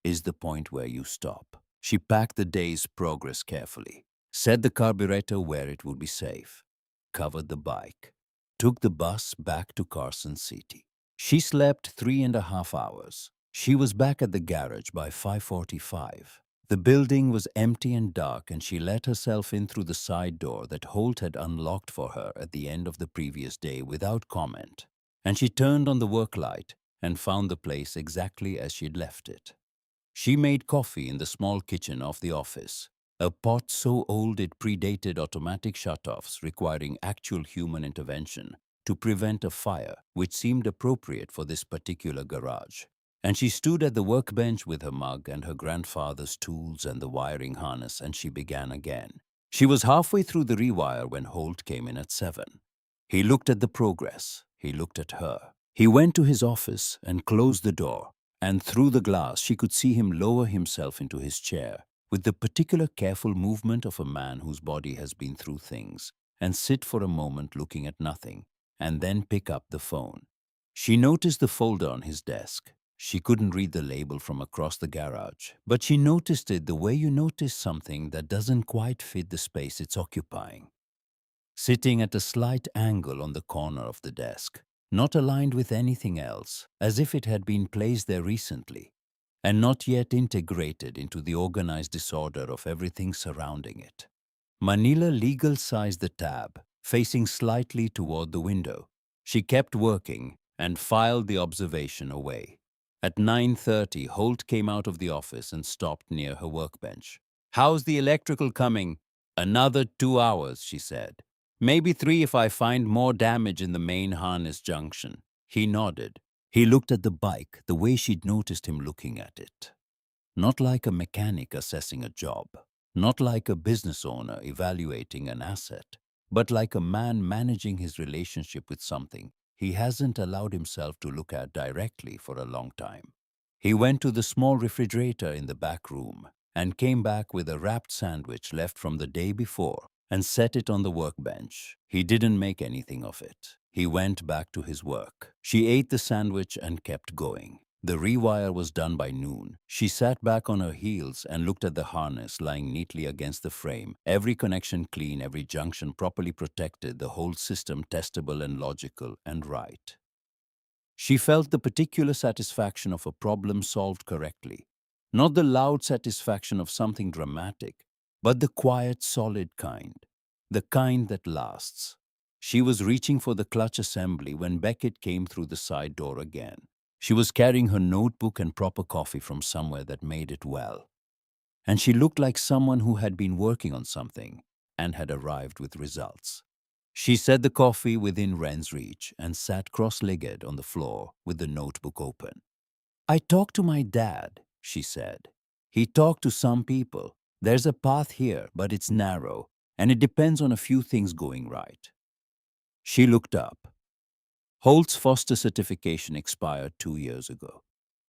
is the point where you stop. She packed the day's progress carefully, set the carburetor where it would be safe, covered the bike, took the bus back to Carson City. She slept 3.5 hours. She was back at the garage by 5:45. The building was empty and dark, and she let herself in through the side door that Holt had unlocked for her at the end of the previous day without comment. And she turned on the work light and found the place exactly as she'd left it. She made coffee in the small kitchen of the office, a pot so old it predated automatic shutoffs requiring actual human intervention to prevent a fire, which seemed appropriate for this particular garage. And she stood at the workbench with her mug and her grandfather's tools and the wiring harness, and she began again. She was halfway through the rewire when Holt came in at 7. He looked at the progress. He looked at her. He went to his office and closed the door, and through the glass she could see him lower himself into his chair with the particular careful movement of a man whose body has been through things, and sit for a moment looking at nothing, and then pick up the phone. She noticed the folder on his desk. She couldn't read the label from across the garage, but she noticed it the way you notice something that doesn't quite fit the space it's occupying. Sitting at a slight angle on the corner of the desk, not aligned with anything else, as if it had been placed there recently, and not yet integrated into the organized disorder of everything surrounding it. Manila legal sized the tab, facing slightly toward the window. She kept working and filed the observation away. At 9:30, Holt came out of the office and stopped near her workbench. "How's the electrical coming?" "Another 2 hours," she said. "Maybe 3 if I find more damage in the main harness junction." He nodded. He looked at the bike the way she'd noticed him looking at it. Not like a mechanic assessing a job, not like a business owner evaluating an asset, but like a man managing his relationship with something he hasn't allowed himself to look at directly for a long time. He went to the small refrigerator in the back room and came back with a wrapped sandwich left from the day before and set it on the workbench. He didn't make anything of it. He went back to his work. She ate the sandwich and kept going. The rewire was done by noon. She sat back on her heels and looked at the harness lying neatly against the frame, every connection clean, every junction properly protected, the whole system testable and logical and right. She felt the particular satisfaction of a problem solved correctly, not the loud satisfaction of something dramatic, but the quiet, solid kind, the kind that lasts. She was reaching for the clutch assembly when Beckett came through the side door again. She was carrying her notebook and proper coffee from somewhere that made it well, and she looked like someone who had been working on something and had arrived with results. She set the coffee within Wren's reach and sat cross-legged on the floor with the notebook open. "I talked to my dad," she said. "He talked to some people. There's a path here, but it's narrow, and it depends on a few things going right." She looked up. Holt's foster certification expired 2 years ago.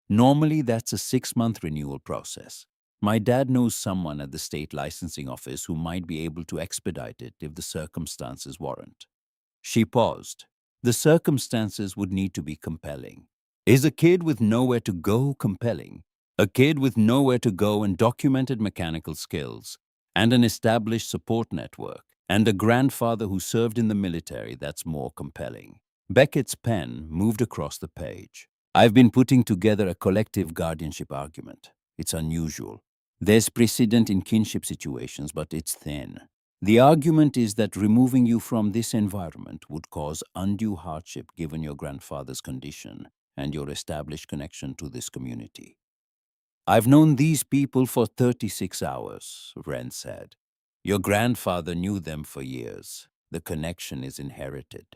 Normally, that's a 6-month renewal process. My dad knows someone at the state licensing office who might be able to expedite it if the circumstances warrant. She paused. The circumstances would need to be compelling. Is a kid with nowhere to go compelling? A kid with nowhere to go and documented mechanical skills and an established support network And a grandfather who served in the military, that's more compelling. Beckett's pen moved across the page. I've been putting together a collective guardianship argument. It's unusual. There's precedent in kinship situations, but it's thin. The argument is that removing you from this environment would cause undue hardship given your grandfather's condition and your established connection to this community. I've known these people for 36 hours, Wren said. Your grandfather knew them for years. The connection is inherited.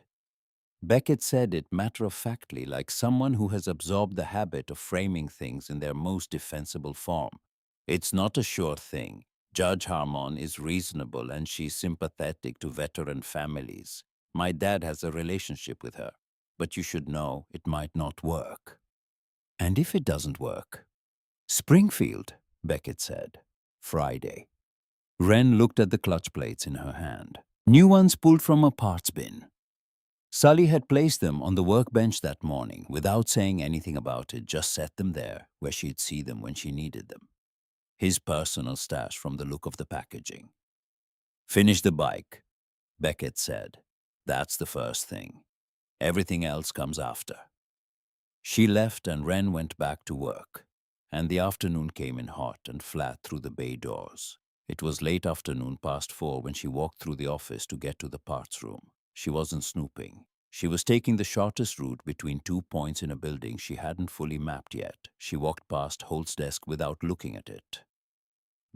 Beckett said it matter-of-factly, like someone who has absorbed the habit of framing things in their most defensible form. It's not a sure thing. Judge Harmon is reasonable and she's sympathetic to veteran families. My dad has a relationship with her, but you should know it might not work. And if it doesn't work? Springfield, Beckett said. Friday. Wren looked at the clutch plates in her hand. New ones pulled from a parts bin. Sully had placed them on the workbench that morning without saying anything about it, just set them there where she'd see them when she needed them. His personal stash from the look of the packaging. Finish the bike, Beckett said. That's the first thing. Everything else comes after. She left and Wren went back to work, and the afternoon came in hot and flat through the bay doors. It was late afternoon, past 4, when she walked through the office to get to the parts room. She wasn't snooping. She was taking the shortest route between 2 points in a building she hadn't fully mapped yet. She walked past Holt's desk without looking at it,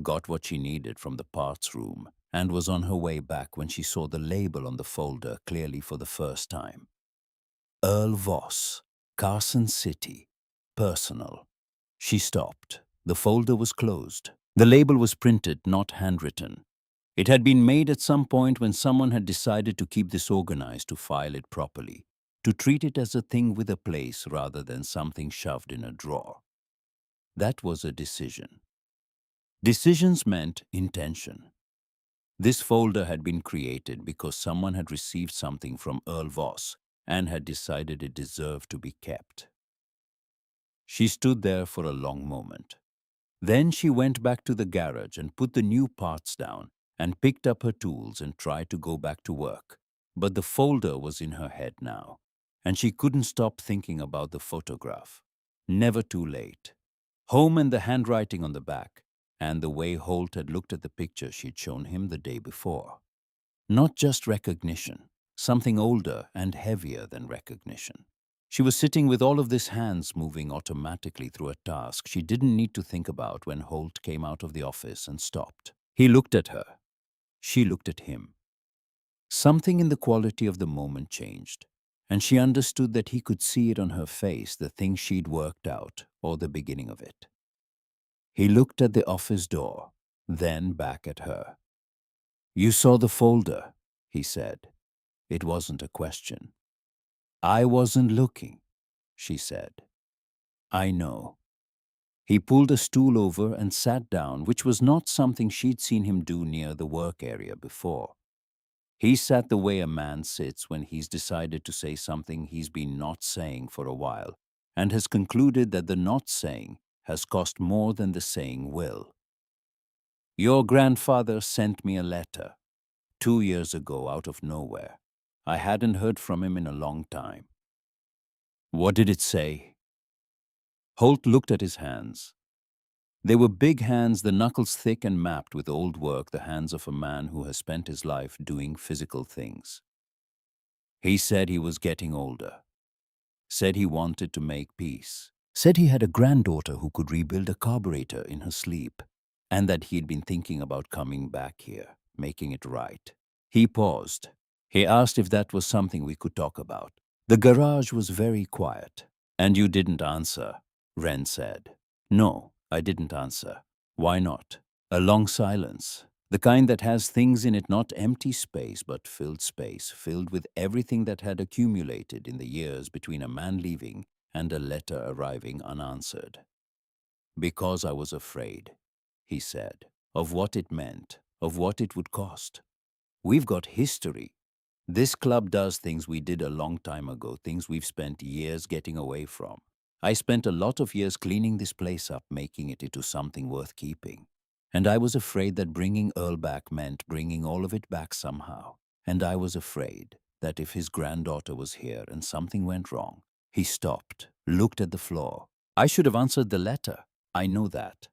got what she needed from the parts room, and was on her way back when she saw the label on the folder clearly for the first time. Earl Voss, Carson City, personal. She stopped. The folder was closed. The label was printed, not handwritten. It had been made at some point when someone had decided to keep this organized, to file it properly, to treat it as a thing with a place rather than something shoved in a drawer. That was a decision. Decisions meant intention. This folder had been created because someone had received something from Earl Voss and had decided it deserved to be kept. She stood there for a long moment. Then she went back to the garage and put the new parts down and picked up her tools and tried to go back to work. But the folder was in her head now, and she couldn't stop thinking about the photograph. Never too late. Home and the handwriting on the back, and the way Holt had looked at the picture she'd shown him the day before. Not just recognition, something older and heavier than recognition. She was sitting with all of this, hands moving automatically through a task she didn't need to think about, when Holt came out of the office and stopped. He looked at her. She looked at him. Something in the quality of the moment changed, and she understood that he could see it on her face, the thing she'd worked out, or the beginning of it. He looked at the office door, then back at her. "You saw the folder," he said. It wasn't a question. "I wasn't looking," she said. "I know." He pulled a stool over and sat down, which was not something she'd seen him do near the work area before. He sat the way a man sits when he's decided to say something he's been not saying for a while, and has concluded that the not saying has cost more than the saying will. "Your grandfather sent me a letter 2 years ago out of nowhere. I hadn't heard from him in a long time." "What did it say?" Holt looked at his hands. They were big hands, the knuckles thick and mapped with old work, the hands of a man who has spent his life doing physical things. He said he was getting older. Said he wanted to make peace. Said he had a granddaughter who could rebuild a carburetor in her sleep, and that he'd been thinking about coming back here, making it right. He paused. He asked if that was something we could talk about. The garage was very quiet. "And you didn't answer," Wren said. "No, I didn't answer." "Why not?" A long silence. The kind that has things in it, not empty space, but filled space, filled with everything that had accumulated in the years between a man leaving and a letter arriving unanswered. "Because I was afraid," he said, "of what it meant, of what it would cost. We've got history. This club does things we did a long time ago, things we've spent years getting away from. I spent a lot of years cleaning this place up, making it into something worth keeping. And I was afraid that bringing Earl back meant bringing all of it back somehow. And I was afraid that if his granddaughter was here and something went wrong. He stopped, looked at the floor. I should have answered the letter. I know that.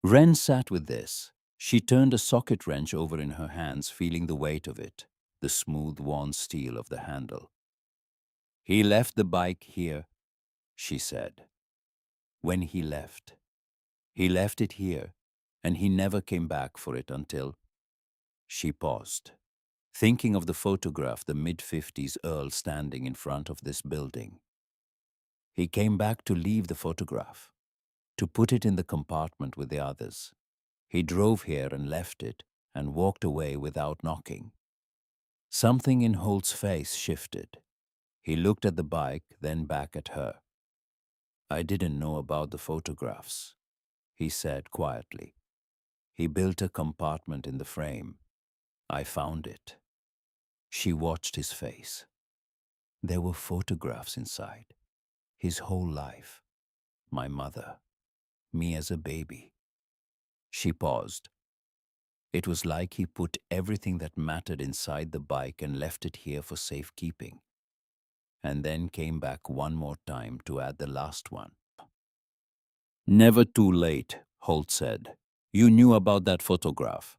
Wren sat with this. She turned a socket wrench over in her hands, feeling the weight of it, the smooth, worn steel of the handle. He left the bike here, she said. When he left. He left it here, and he never came back for it until... She paused, thinking of the photograph, the mid-50s Earl standing in front of this building. He came back to leave the photograph, to put it in the compartment with the others. He drove here and left it and walked away without knocking. Something in Holt's face shifted. He looked at the bike, then back at her. I didn't know about the photographs, he said quietly. He built a compartment in the frame. I found it. She watched his face. There were photographs inside. His whole life. My mother. Me as a baby. She paused. It was like he put everything that mattered inside the bike and left it here for safekeeping. And then came back one more time to add the last one. Never too late, Holt said. You knew about that photograph.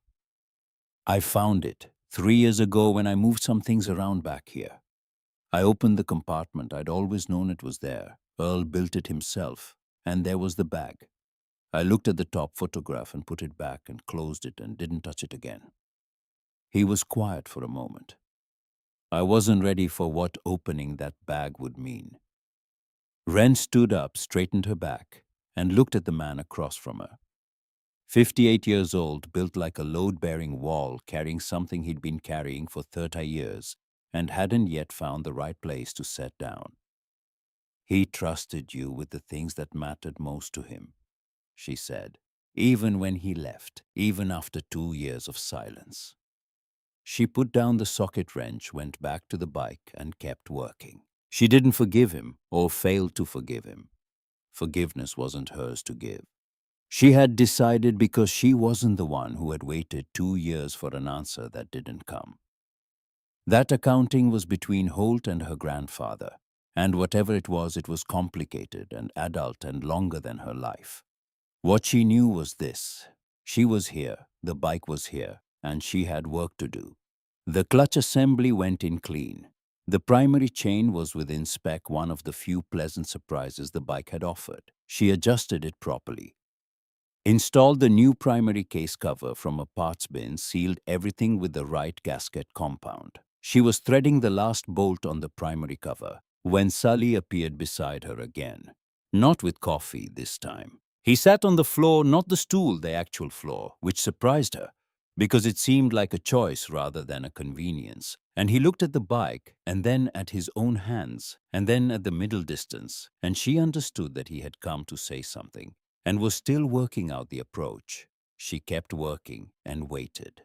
I found it 3 years ago when I moved some things around back here. I opened the compartment. I'd always known it was there. Earl built it himself. And there was the bag. I looked at the top photograph and put it back and closed it and didn't touch it again. He was quiet for a moment. I wasn't ready for what opening that bag would mean. Wren stood up, straightened her back, and looked at the man across from her. 58 years old, built like a load-bearing wall, carrying something he'd been carrying for 30 years and hadn't yet found the right place to set down. He trusted you with the things that mattered most to him, she said, even when he left, even after 2 years of silence. She put down the socket wrench, went back to the bike, and kept working. She didn't forgive him or failed to forgive him. Forgiveness wasn't hers to give. She had decided because she wasn't the one who had waited 2 years for an answer that didn't come. That accounting was between Holt and her grandfather, and whatever it was complicated and adult and longer than her life. What she knew was this. She was here, the bike was here, and she had work to do. The clutch assembly went in clean. The primary chain was within spec, one of the few pleasant surprises the bike had offered. She adjusted it properly. Installed the new primary case cover from a parts bin, sealed everything with the right gasket compound. She was threading the last bolt on the primary cover when Sully appeared beside her again. Not with coffee this time. He sat on the floor, not the stool, the actual floor, which surprised her, because it seemed like a choice rather than a convenience. And he looked at the bike, and then at his own hands, and then at the middle distance, and she understood that he had come to say something, and was still working out the approach. She kept working and waited.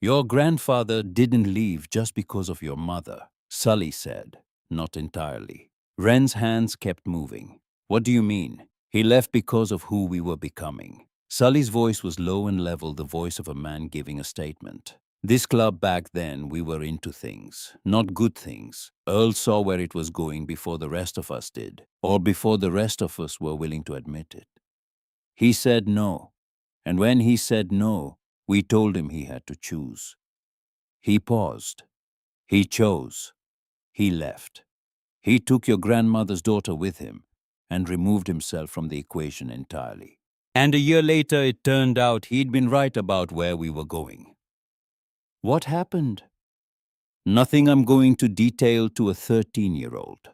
Your grandfather didn't leave just because of your mother, Sully said. Not entirely. Wren's hands kept moving. What do you mean? He left because of who we were becoming. Sully's voice was low and level, the voice of a man giving a statement. This club back then, we were into things, not good things. Earl saw where it was going before the rest of us did, or before the rest of us were willing to admit it. He said no, and when he said no, we told him he had to choose. He paused. He chose. He left. He took your grandmother's daughter with him and removed himself from the equation entirely. And a year later, it turned out he'd been right about where we were going. What happened? Nothing I'm going to detail to a 13-year-old.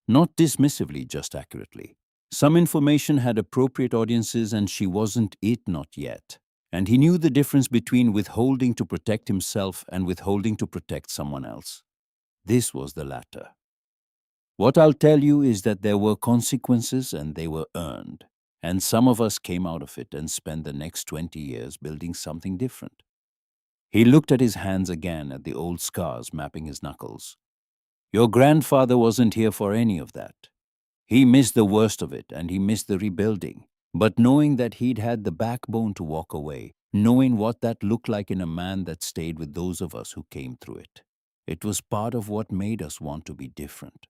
Not dismissively, just accurately. Some information had appropriate audiences and she wasn't it, not yet. And he knew the difference between withholding to protect himself and withholding to protect someone else. This was the latter. What I'll tell you is that there were consequences and they were earned. And some of us came out of it and spent the next 20 years building something different. He looked at his hands again, at the old scars mapping his knuckles. Your grandfather wasn't here for any of that. He missed the worst of it, and he missed the rebuilding. But knowing that he'd had the backbone to walk away, knowing what that looked like in a man that stayed with those of us who came through it, it was part of what made us want to be different.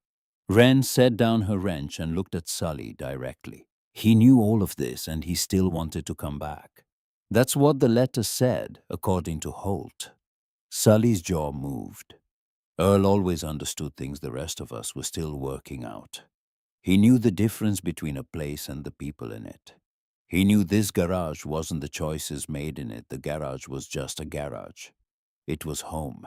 Wren set down her wrench and looked at Sully directly. He knew all of this and he still wanted to come back. That's what the letter said, according to Holt. Sully's jaw moved. Earl always understood things the rest of us were still working out. He knew the difference between a place and the people in it. He knew this garage wasn't the choices made in it, the garage was just a garage. It was home.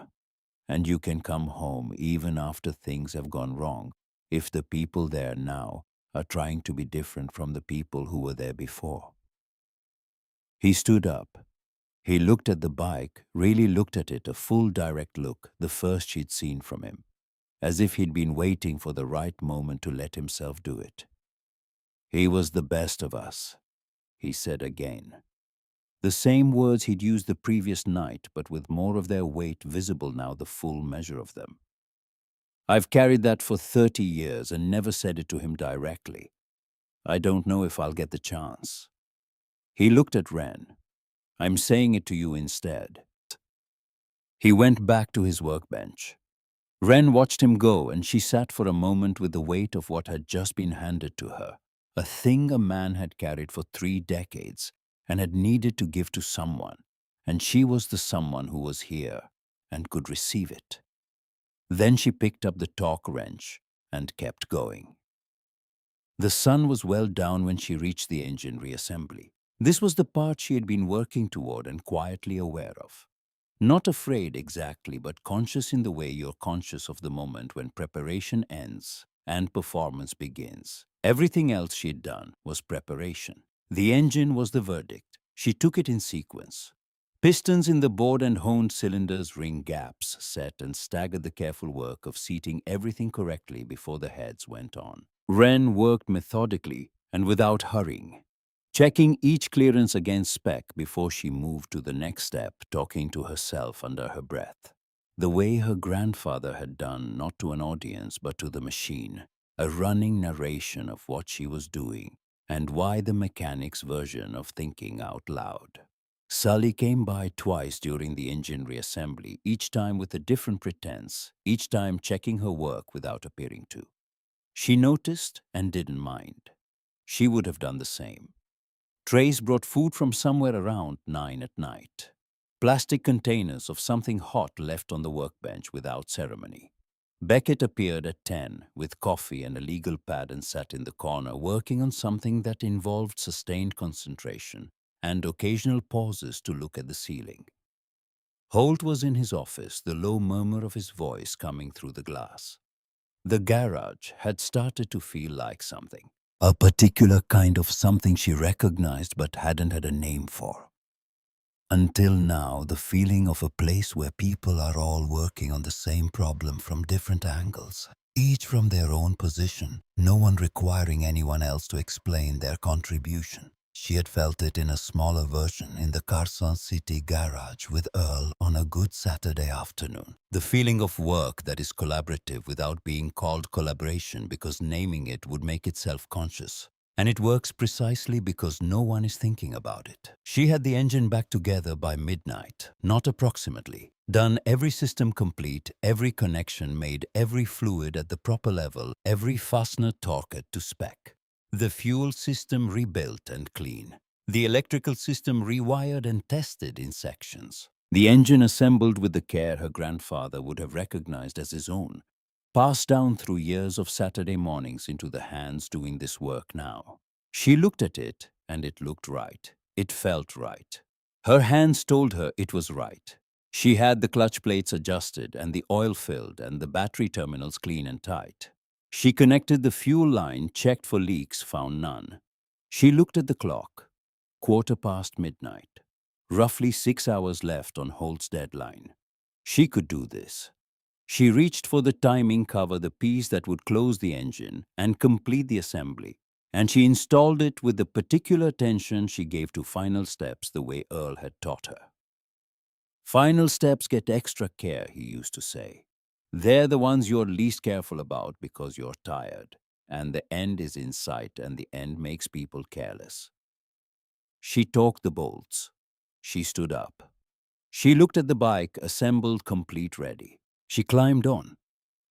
And you can come home even after things have gone wrong if the people there now are trying to be different from the people who were there before. He stood up. He looked at the bike, really looked at it, a full direct look, the first she'd seen from him, as if he'd been waiting for the right moment to let himself do it. He was the best of us, he said again. The same words he'd used the previous night, but with more of their weight visible now, the full measure of them. I've carried that for 30 years and never said it to him directly. I don't know if I'll get the chance. He looked at Wren. I'm saying it to you instead. He went back to his workbench. Wren watched him go, and she sat for a moment with the weight of what had just been handed to her, a thing a man had carried for 3 decades and had needed to give to someone, and she was the someone who was here and could receive it. Then she picked up the torque wrench and kept going. The sun was well down when she reached the engine reassembly. This was the part she had been working toward and quietly aware of. Not afraid exactly, but conscious in the way you're conscious of the moment when preparation ends and performance begins. Everything else she'd done was preparation. The engine was the verdict. She took it in sequence. Pistons in the bored and honed cylinders, ring gaps set, and staggered the careful work of seating everything correctly before the heads went on. Wren worked methodically and without hurrying, checking each clearance against spec before she moved to the next step, talking to herself under her breath. The way her grandfather had done, not to an audience but to the machine, a running narration of what she was doing and why the mechanic's version of thinking out loud. Sully came by twice during the engine reassembly, each time with a different pretense, each time checking her work without appearing to. She noticed and didn't mind. She would have done the same. Trays brought food from somewhere around 9 at night. Plastic containers of something hot left on the workbench without ceremony. Beckett appeared at 10 with coffee and a legal pad and sat in the corner working on something that involved sustained concentration and occasional pauses to look at the ceiling. Holt was in his office, the low murmur of his voice coming through the glass. The garage had started to feel like something. A particular kind of something she recognized but hadn't had a name for. Until now, the feeling of a place where people are all working on the same problem from different angles, each from their own position, no one requiring anyone else to explain their contribution. She had felt it in a smaller version in the Carson City garage with Earl on a good Saturday afternoon. The feeling of work that is collaborative without being called collaboration because naming it would make it self-conscious. And it works precisely because no one is thinking about it. She had the engine back together by midnight, not approximately. Done every system complete, every connection made, every fluid at the proper level, every fastener torqued to spec. The fuel system rebuilt and clean. The electrical system rewired and tested in sections. The engine assembled with the care her grandfather would have recognized as his own, passed down through years of Saturday mornings into the hands doing this work now. She looked at it, and it looked right. It felt right. Her hands told her it was right. She had the clutch plates adjusted and the oil filled and the battery terminals clean and tight. She connected the fuel line, checked for leaks, found none. She looked at the clock. midnight. Roughly 6 hours left on Holt's deadline. She could do this. She reached for the timing cover, the piece that would close the engine and complete the assembly, and she installed it with the particular attention she gave to final steps the way Earl had taught her. Final steps get extra care, he used to say. They're the ones you're least careful about because you're tired, and the end is in sight and the end makes people careless. She torqued the bolts. She stood up. She looked at the bike, assembled, complete, ready. She climbed on.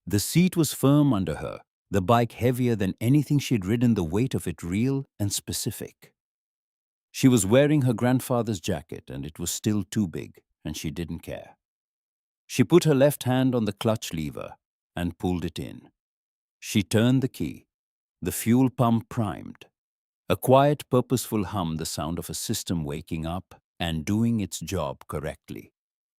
The seat was firm under her, the bike heavier than anything she'd ridden, the weight of it real and specific. She was wearing her grandfather's jacket, and it was still too big, and she didn't care. She put her left hand on the clutch lever and pulled it in. She turned the key. The fuel pump primed. A quiet, purposeful hum, the sound of a system waking up and doing its job correctly.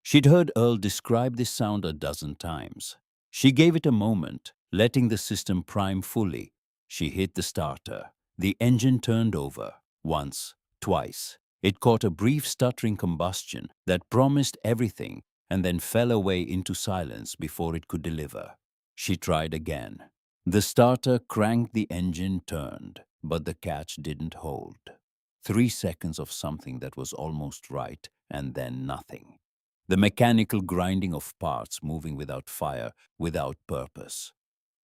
She'd heard Earl describe this sound a dozen times. She gave it a moment, letting the system prime fully. She hit the starter. The engine turned over. Once, twice. It caught a brief stuttering combustion that promised everything and then fell away into silence before it could deliver. She tried again. The starter cranked, the engine turned, but the catch didn't hold. 3 seconds of something that was almost right, and then nothing. The mechanical grinding of parts moving without fire, without purpose.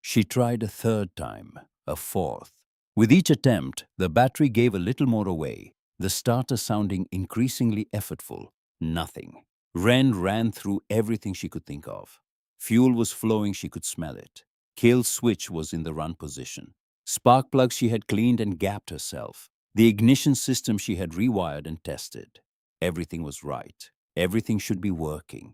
She tried a third time, a fourth. With each attempt, the battery gave a little more away, the starter sounding increasingly effortful. Nothing. Ren ran through everything she could think of. Fuel was flowing, she could smell it. Kill switch was in the run position. Spark plugs she had cleaned and gapped herself. The ignition system she had rewired and tested. Everything was right. Everything should be working.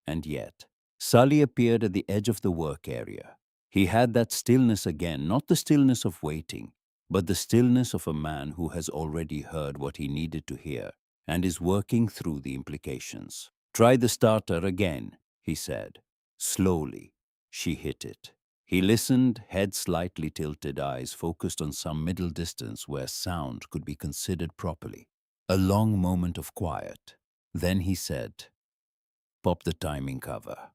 And yet, Sully appeared at the edge of the work area. He had that stillness again, not the stillness of waiting, but the stillness of a man who has already heard what he needed to hear and is working through the implications. "Try the starter again," he said. Slowly, she hit it. He listened, head slightly tilted, eyes focused on some middle distance where sound could be considered properly. A long moment of quiet. Then he said, "Pop the timing cover."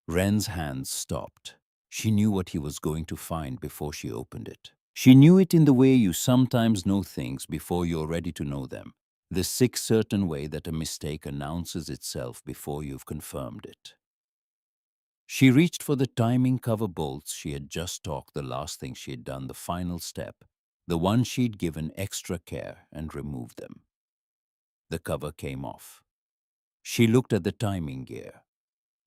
Ren's hands stopped. She knew what he was going to find before she opened it. She knew it in the way you sometimes know things before you're ready to know them. The sick, certain way that a mistake announces itself before you've confirmed it. She reached for the timing cover bolts she had just torqued, the last thing she had done, the final step, the one she'd given extra care, and removed them. The cover came off. She looked at the timing gear.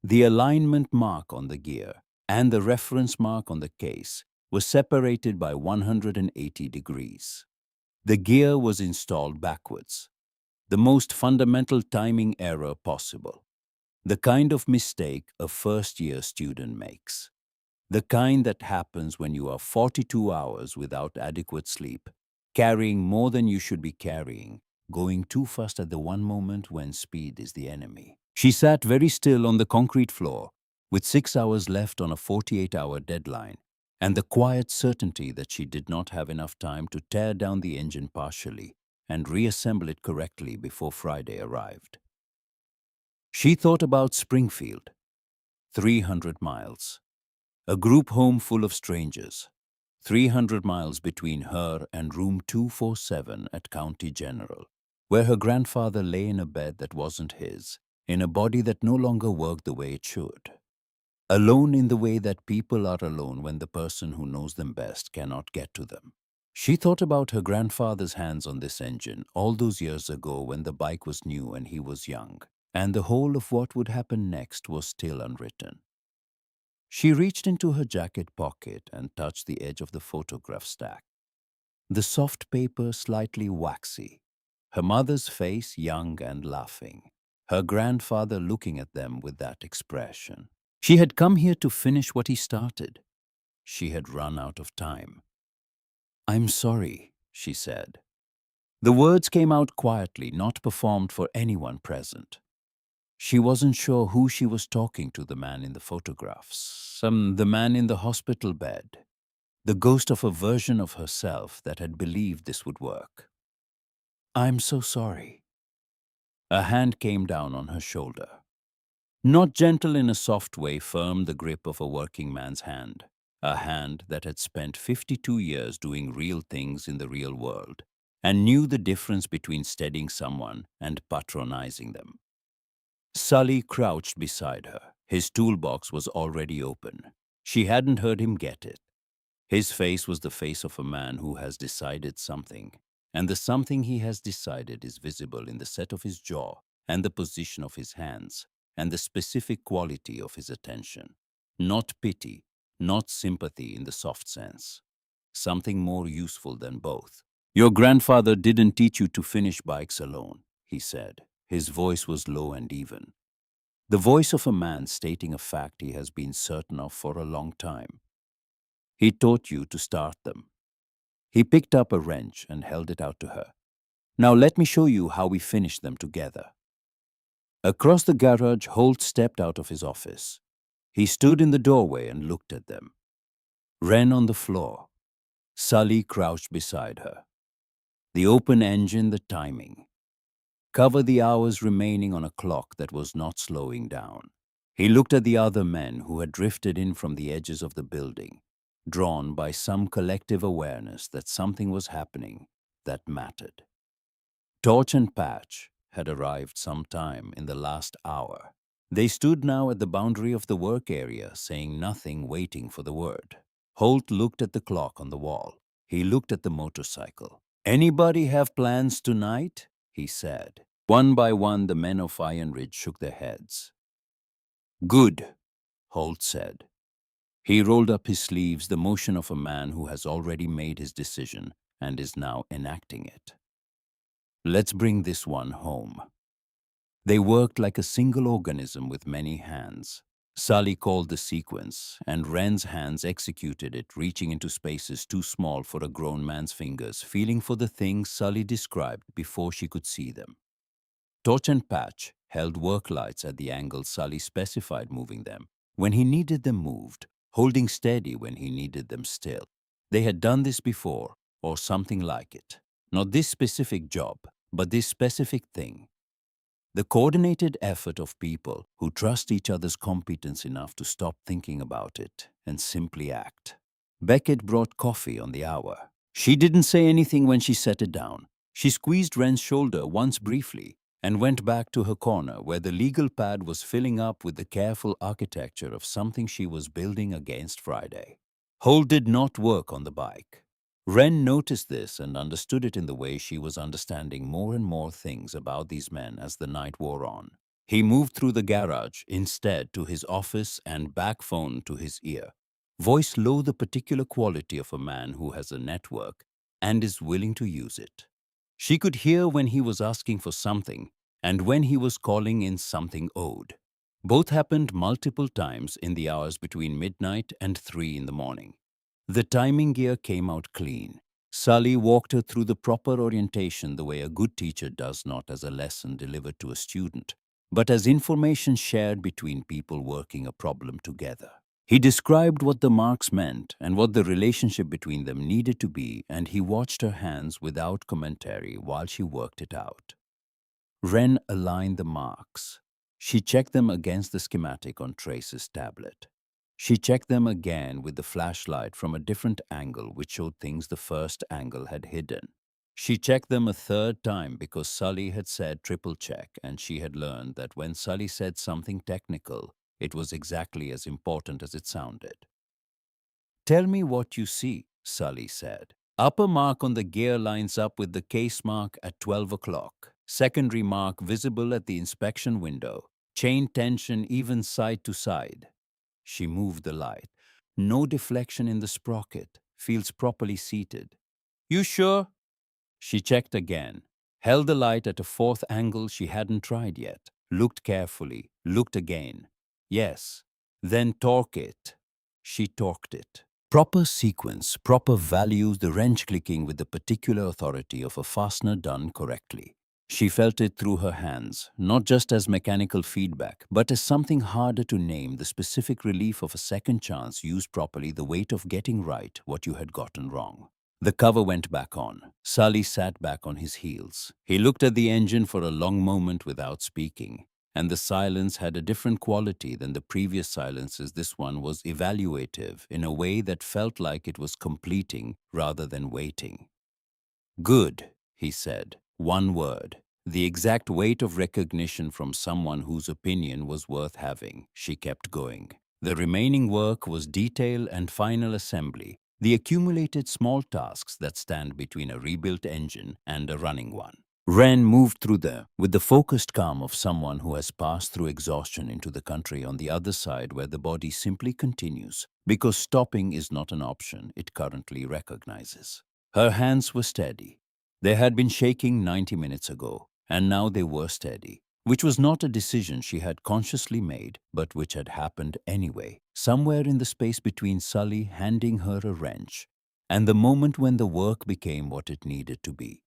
The alignment mark on the gear and the reference mark on the case were separated by 180 degrees. The gear was installed backwards, the most fundamental timing error possible. The kind of mistake a first-year student makes. The kind that happens when you are 42 hours without adequate sleep, carrying more than you should be carrying, going too fast at the one moment when speed is the enemy. She sat very still on the concrete floor, with 6 hours left on a 48-hour deadline, and the quiet certainty that she did not have enough time to tear down the engine partially and reassemble it correctly before Friday arrived. She thought about Springfield, 300 miles, a group home full of strangers, 300 miles between her and room 247 at County General, where her grandfather lay in a bed that wasn't his, in a body that no longer worked the way it should. Alone in the way that people are alone when the person who knows them best cannot get to them. She thought about her grandfather's hands on this engine all those years ago when the bike was new and he was young, and the whole of what would happen next was still unwritten. She reached into her jacket pocket and touched the edge of the photograph stack. The soft paper slightly waxy, her mother's face young and laughing, her grandfather looking at them with that expression. She had come here to finish what he started. She had run out of time. "I'm sorry," she said. The words came out quietly, not performed for anyone present. She wasn't sure who she was talking to, the man in the photographs, the man in the hospital bed, the ghost of a version of herself that had believed this would work. "I'm so sorry." A hand came down on her shoulder. Not gentle, in a soft way, firm, the grip of a working man's hand. A hand that had spent 52 years doing real things in the real world and knew the difference between steadying someone and patronizing them. Sully crouched beside her. His toolbox was already open. She hadn't heard him get it. His face was the face of a man who has decided something. And the something he has decided is visible in the set of his jaw and the position of his hands and the specific quality of his attention. Not pity, not sympathy in the soft sense. Something more useful than both. Your grandfather didn't teach you to finish bikes alone, he said. His voice was low and even. The voice of a man stating a fact he has been certain of for a long time. He taught you to start them. He picked up a wrench and held it out to her. Now let me show you how we finish them together. Across the garage, Holt stepped out of his office. He stood in the doorway and looked at them. Wren on the floor. Sully crouched beside her. The open engine, the timing. Cover the hours remaining on a clock that was not slowing down. He looked at the other men who had drifted in from the edges of the building, drawn by some collective awareness that something was happening that mattered. Torch and Patch had arrived some time in the last hour. They stood now at the boundary of the work area, saying nothing, waiting for the word. Holt looked at the clock on the wall. He looked at the motorcycle. "Anybody have plans tonight?" he said. One by one, the men of Iron Ridge shook their heads. "Good," Holt said. He rolled up his sleeves, the motion of a man who has already made his decision and is now enacting it. "Let's bring this one home." They worked like a single organism with many hands. Sully called the sequence, and Wren's hands executed it, reaching into spaces too small for a grown man's fingers, feeling for the things Sully described before she could see them. Torch and Patch held work lights at the angle Sully specified, moving them when he needed them moved, holding steady when he needed them still. They had done this before, or something like it. Not this specific job, but this specific thing. The coordinated effort of people who trust each other's competence enough to stop thinking about it and simply act. Beckett brought coffee on the hour. She didn't say anything when she set it down. She squeezed Wren's shoulder once briefly and went back to her corner where the legal pad was filling up with the careful architecture of something she was building against Friday. Holt did not work on the bike. Wren noticed this and understood it in the way she was understanding more and more things about these men as the night wore on. He moved through the garage instead to his office and back, phone to his ear. Voice low, the particular quality of a man who has a network and is willing to use it. She could hear when he was asking for something and when he was calling in something owed. Both happened multiple times in the hours between midnight and 3 in the morning. The timing gear came out clean. Sully walked her through the proper orientation the way a good teacher does, not as a lesson delivered to a student, but as information shared between people working a problem together. He described what the marks meant and what the relationship between them needed to be, and he watched her hands without commentary while she worked it out. Wren aligned the marks. She checked them against the schematic on Trace's tablet. She checked them again with the flashlight from a different angle, which showed things the first angle had hidden. She checked them a third time because Sully had said triple check, and she had learned that when Sully said something technical, it was exactly as important as it sounded. "Tell me what you see," Sully said. "Upper mark on the gear lines up with the case mark at 12 o'clock. Secondary mark visible at the inspection window. Chain tension even side to side." She moved the light. "No deflection in the sprocket. Feels properly seated." "You sure?" She checked again. Held the light at a fourth angle she hadn't tried yet. Looked carefully. Looked again. "Yes." "Then torque it." She torqued it. Proper sequence, proper values, the wrench clicking with the particular authority of a fastener done correctly. She felt it through her hands, not just as mechanical feedback, but as something harder to name, the specific relief of a second chance used properly, the weight of getting right what you had gotten wrong. The cover went back on. Sully sat back on his heels. He looked at the engine for a long moment without speaking, and the silence had a different quality than the previous silences. This one was evaluative in a way that felt like it was completing rather than waiting. "Good," he said. One word. The exact weight of recognition from someone whose opinion was worth having. She kept going. The remaining work was detail and final assembly. the accumulated small tasks that stand between a rebuilt engine and a running one. Wren moved through them with the focused calm of someone who has passed through exhaustion into the country on the other side where the body simply continues because stopping is not an option it currently recognizes. Her hands were steady. They had been shaking 90 minutes ago, and now they were steady, which was not a decision she had consciously made, but which had happened anyway, somewhere in the space between Sully handing her a wrench and the moment when the work became what it needed to be.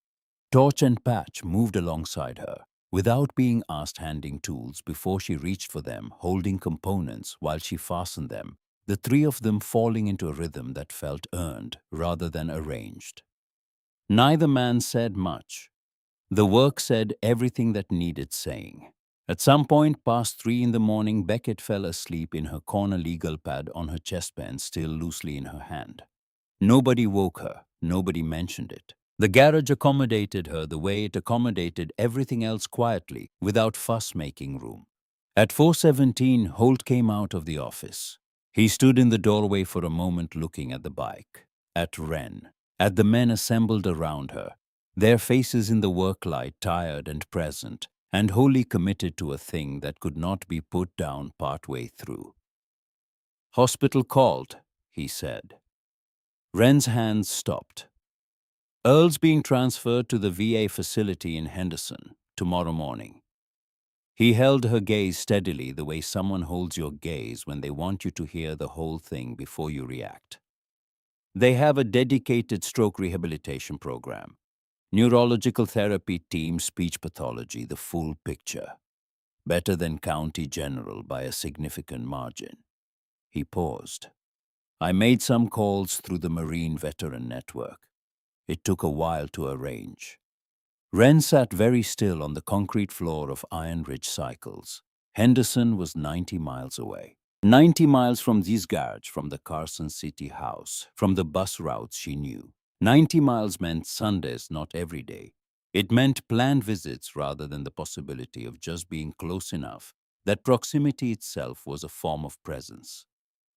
Torch and Patch moved alongside her, without being asked, handing tools before she reached for them, holding components while she fastened them, the three of them falling into a rhythm that felt earned rather than arranged. Neither man said much. The work said everything that needed saying. At some point past 3 in the morning, Beckett fell asleep in her corner legal pad on her chest pen still loosely in her hand. Nobody woke her, nobody mentioned it. The garage accommodated her the way it accommodated everything else quietly, without fuss-making room. At 4:17, Holt came out of the office. He stood in the doorway for a moment looking at the bike, at Wren, at the men assembled around her, their faces in the work light tired and present, and wholly committed to a thing that could not be put down partway through. "Hospital called," he said. Wren's hands stopped. "Earl's being transferred to the VA facility in Henderson tomorrow morning." He held her gaze steadily, the way someone holds your gaze when they want you to hear the whole thing before you react. "They have a dedicated stroke rehabilitation program. Neurological therapy team, speech pathology, the full picture. Better than County General by a significant margin." He paused. "I made some calls through the Marine Veteran Network. It took a while to arrange." Wren sat very still on the concrete floor of Iron Ridge Cycles. Henderson was 90 miles away. 90 miles from this garage, from the Carson City house, from the bus routes she knew. 90 miles meant Sundays, not every day. It meant planned visits rather than the possibility of just being close enough that proximity itself was a form of presence.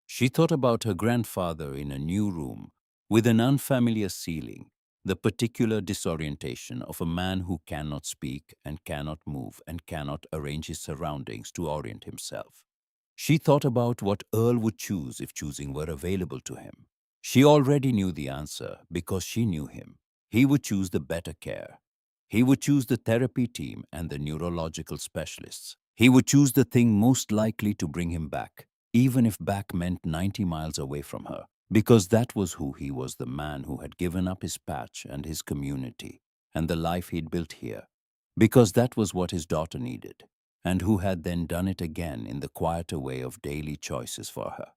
She thought about her grandfather in a new room with an unfamiliar ceiling, the particular disorientation of a man who cannot speak and cannot move and cannot arrange his surroundings to orient himself. She thought about what Earl would choose if choosing were available to him. She already knew the answer because she knew him. He would choose the better care. He would choose the therapy team and the neurological specialists. He would choose the thing most likely to bring him back, even if back meant 90 miles away from her, because that was who he was, the man who had given up his patch and his community and the life he'd built here, because that was what his daughter needed, and who had then done it again in the quieter way of daily choices for her.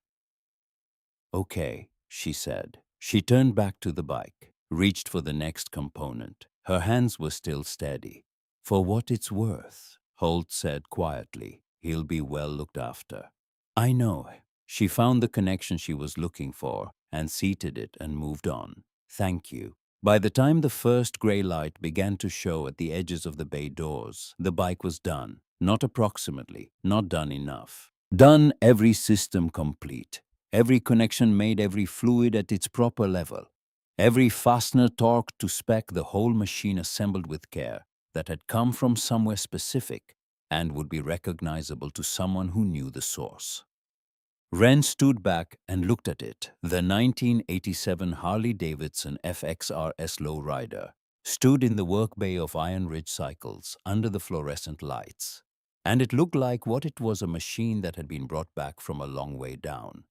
"Okay," she said. She turned back to the bike, reached for the next component. Her hands were still steady. "For what it's worth," Holt said quietly, "he'll be well looked after." "I know." She found the connection she was looking for and seated it and moved on. "Thank you." By the time the first gray light began to show at the edges of the bay doors, the bike was done. Not approximately, not done enough. Done, every system complete. Every connection made, every fluid at its proper level. Every fastener torqued to spec, the whole machine assembled with care that had come from somewhere specific and would be recognizable to someone who knew the source. Wren stood back and looked at it. The 1987 Harley-Davidson FXRS lowrider stood in the work bay of Iron Ridge Cycles under the fluorescent lights, and it looked like what it was, a machine that had been brought back from a long way down.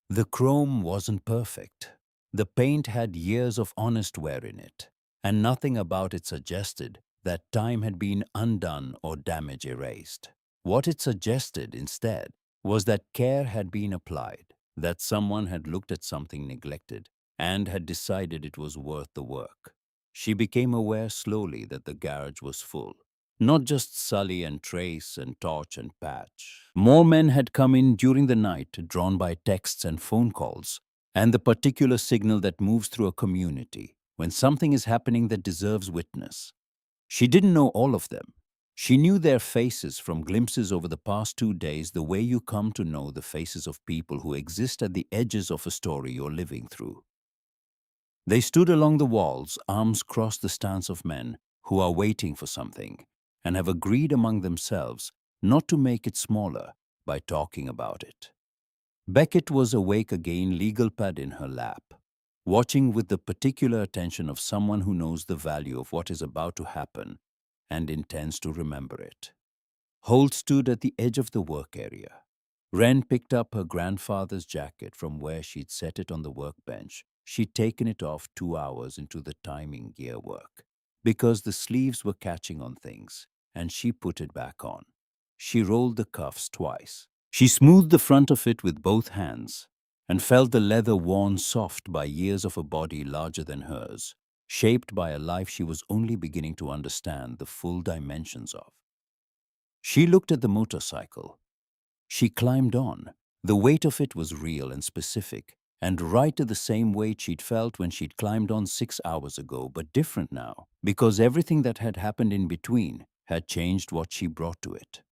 The chrome wasn't perfect. The paint had years of honest wear in it, and nothing about it suggested that time had been undone or damage erased. What it suggested instead was that care had been applied, that someone had looked at something neglected and had decided it was worth the work. She became aware slowly that the garage was full. Not just Sully and Trace and Torch and Patch. More men had come in during the night, drawn by texts and phone calls, and the particular signal that moves through a community when something is happening that deserves witness. She didn't know all of them. She knew their faces from glimpses over the past 2 days, the way you come to know the faces of people who exist at the edges of a story you're living through. They stood along the walls, arms crossed, the stance of men who are waiting for something, and have agreed among themselves not to make it smaller by talking about it. Beckett was awake again, legal pad in her lap, watching with the particular attention of someone who knows the value of what is about to happen and intends to remember it. Holt stood at the edge of the work area. Wren picked up her grandfather's jacket from where she'd set it on the workbench. She'd taken it off 2 hours into the timing gear work because the sleeves were catching on things, and she put it back on. She rolled the cuffs twice. She smoothed the front of it with both hands and felt the leather worn soft by years of a body larger than hers, shaped by a life she was only beginning to understand the full dimensions of. She looked at the motorcycle. She climbed on. The weight of it was real and specific, and right to the same weight she'd felt when she'd climbed on 6 hours ago, but different now, because everything that had happened in between had changed what she brought to it.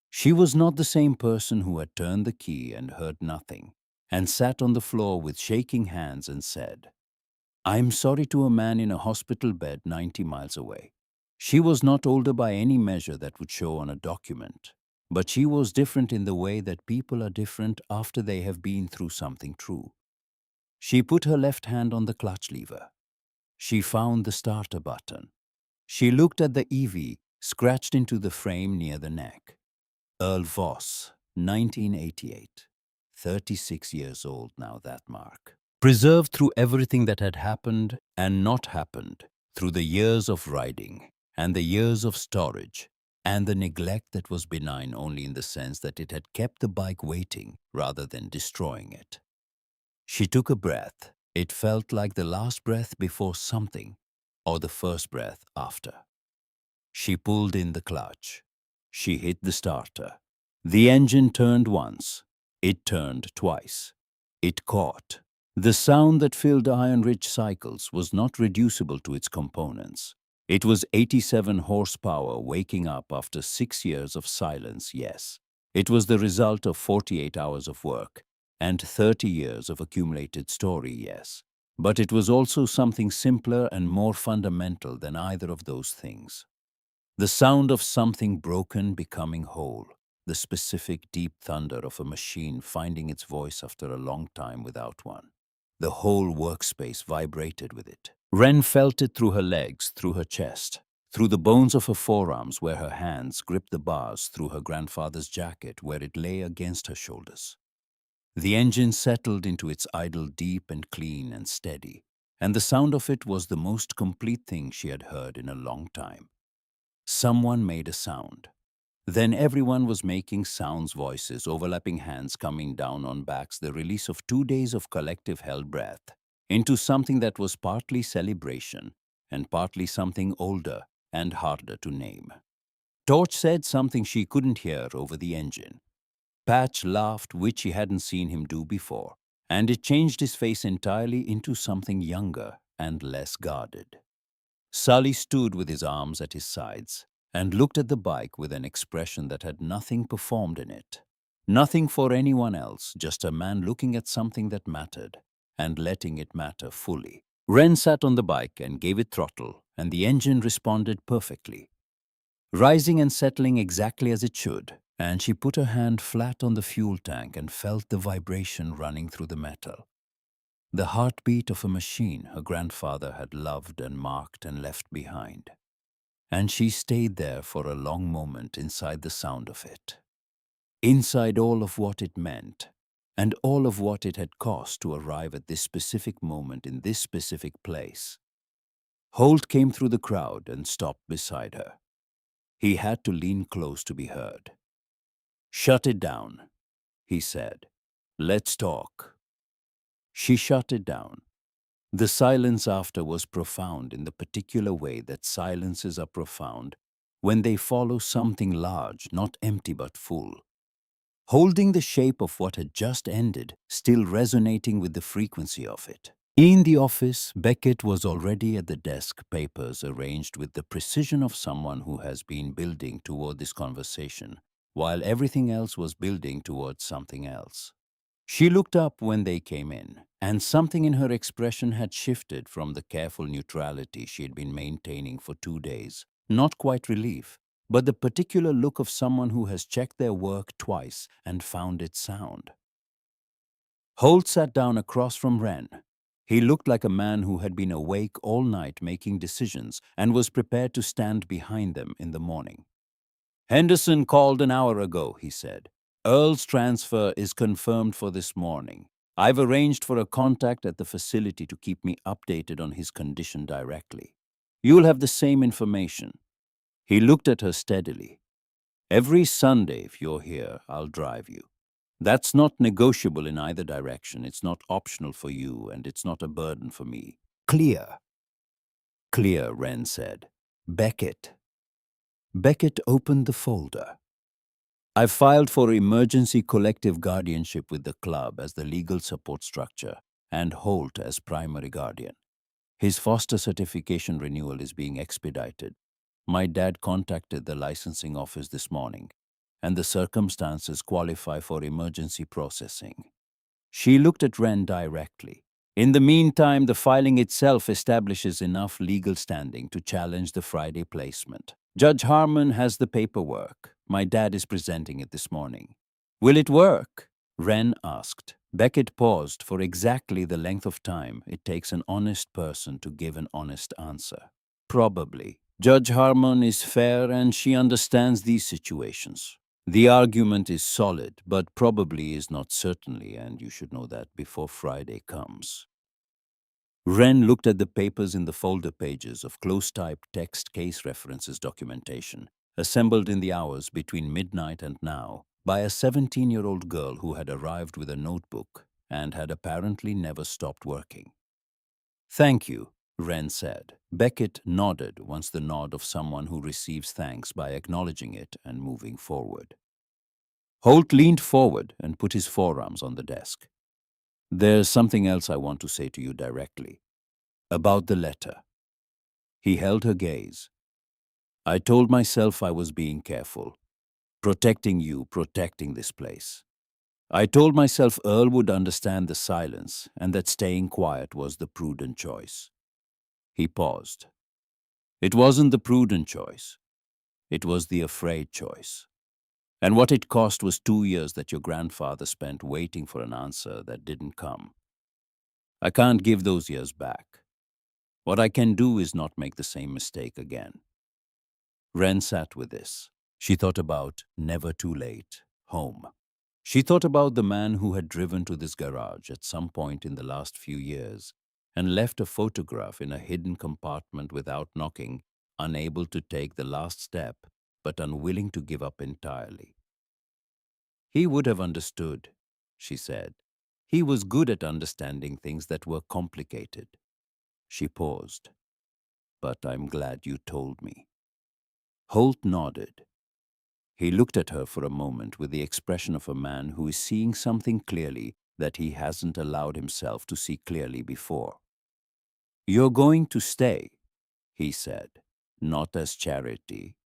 She was not the same person who had turned the key and heard nothing, and sat on the floor with shaking hands and said, "I'm sorry," to a man in a hospital bed 90 miles away. She was not older by any measure that would show on a document, but she was different in the way that people are different after they have been through something true. She put her left hand on the clutch lever. She found the starter button. She looked at the EV scratched into the frame near the neck. Earl Voss, 1988. 36 years old now, that mark. Preserved through everything that had happened and not happened, through the years of riding and the years of storage and the neglect that was benign only in the sense that it had kept the bike waiting rather than destroying it. She took a breath. It felt like the last breath before something, or the first breath after. She pulled in the clutch. She hit the starter. The engine turned once. It turned twice. It caught. The sound that filled Iron Ridge cycles was not reducible to its components. It was 87 horsepower waking up after 6 years of silence, yes. It was the result of 48 hours of work and 30 years of accumulated story, yes. But it was also something simpler and more fundamental than either of those things. The sound of something broken becoming whole, the specific deep thunder of a machine finding its voice after a long time without one. The whole workspace vibrated with it. Wren felt it through her legs, through her chest, through the bones of her forearms where her hands gripped the bars, through her grandfather's jacket where it lay against her shoulders. The engine settled into its idle deep and clean and steady, and the sound of it was the most complete thing she had heard in a long time. Someone made a sound. Then everyone was making sounds, voices, overlapping hands coming down on backs, the release of 2 days of collective held breath into something that was partly celebration and partly something older and harder to name. Torch said something she couldn't hear over the engine. Patch laughed, which she hadn't seen him do before, and it changed his face entirely into something younger and less guarded. Sully stood with his arms at his sides and looked at the bike with an expression that had nothing performed in it. Nothing for anyone else, just a man looking at something that mattered and letting it matter fully. Wren sat on the bike and gave it throttle, and the engine responded perfectly, rising and settling exactly as it should, and she put her hand flat on the fuel tank and felt the vibration running through the metal. The heartbeat of a machine her grandfather had loved and marked and left behind. And she stayed there for a long moment inside the sound of it. Inside all of what it meant, and all of what it had cost to arrive at this specific moment in this specific place. Holt came through the crowd and stopped beside her. He had to lean close to be heard. "Shut it down," he said. "Let's talk." She shut it down. The silence after was profound in the particular way that silences are profound when they follow something large, not empty but full. Holding the shape of what had just ended, still resonating with the frequency of it. In the office, Beckett was already at the desk, papers arranged with the precision of someone who has been building toward this conversation, while everything else was building towards something else. She looked up when they came in, and something in her expression had shifted from the careful neutrality she had been maintaining for 2 days. Not quite relief, but the particular look of someone who has checked their work twice and found it sound. Holt sat down across from Wren. He looked like a man who had been awake all night making decisions and was prepared to stand behind them in the morning. "Henderson called an hour ago," he said. "Earl's transfer is confirmed for this morning. I've arranged for a contact at the facility to keep me updated on his condition directly. You'll have the same information." He looked at her steadily. "Every Sunday, if you're here, I'll drive you. That's not negotiable in either direction. It's not optional for you, and it's not a burden for me." "Clear." "Clear," Wren said. "Beckett." Beckett opened the folder. "I've filed for emergency collective guardianship with the club as the legal support structure and Holt as primary guardian. His foster certification renewal is being expedited. My dad contacted the licensing office this morning, and the circumstances qualify for emergency processing." She looked at Wren directly. "In the meantime, the filing itself establishes enough legal standing to challenge the Friday placement. Judge Harmon has the paperwork. My dad is presenting it this morning." "Will it work?" Wren asked. Beckett paused for exactly the length of time it takes an honest person to give an honest answer. "Probably. Judge Harmon is fair and she understands these situations. The argument is solid, but probably is not certainly, and you should know that before Friday comes." Wren looked at the papers in the folder pages of close-typed text case references documentation, assembled in the hours between midnight and now by a 17-year-old girl who had arrived with a notebook and had apparently never stopped working. "Thank you," Wren said. Beckett nodded once the nod of someone who receives thanks by acknowledging it and moving forward. Holt leaned forward and put his forearms on the desk. "There's something else I want to say to you directly. About the letter." He held her gaze. "I told myself I was being careful. Protecting you, protecting this place. I told myself Earl would understand the silence and that staying quiet was the prudent choice." He paused. "It wasn't the prudent choice. It was the afraid choice. And what it cost was 2 years that your grandfather spent waiting for an answer that didn't come. I can't give those years back. What I can do is not make the same mistake again." Wren sat with this. She thought about never too late, home. She thought about the man who had driven to this garage at some point in the last few years and left a photograph in a hidden compartment without knocking, unable to take the last step, but unwilling to give up entirely. "He would have understood," she said. "He was good at understanding things that were complicated." She paused. "But I'm glad you told me." Holt nodded. He looked at her for a moment with the expression of a man who is seeing something clearly that he hasn't allowed himself to see clearly before. "You're going to stay," he said, "not as charity,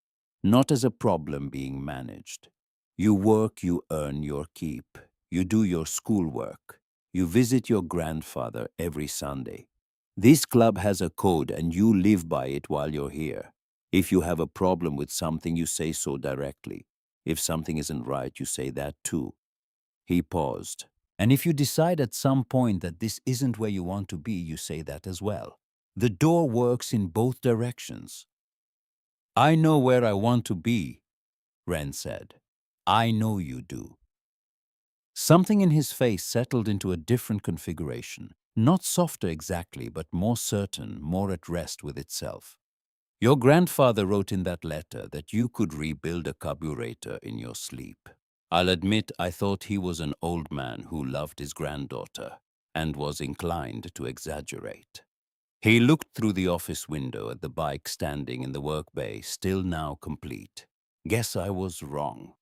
not as a problem being managed. You work, you earn your keep. You do your schoolwork. You visit your grandfather every Sunday. This club has a code and you live by it while you're here. If you have a problem with something, you say so directly. If something isn't right, you say that too." He paused. "And if you decide at some point that this isn't where you want to be, you say that as well. The door works in both directions." "I know where I want to be," Wren said. "I know you do." Something in his face settled into a different configuration, not softer exactly, but more certain, more at rest with itself. "Your grandfather wrote in that letter that you could rebuild a carburetor in your sleep. I'll admit I thought he was an old man who loved his granddaughter and was inclined to exaggerate." He looked through the office window at the bike standing in the work bay, still now complete. "Guess I was wrong."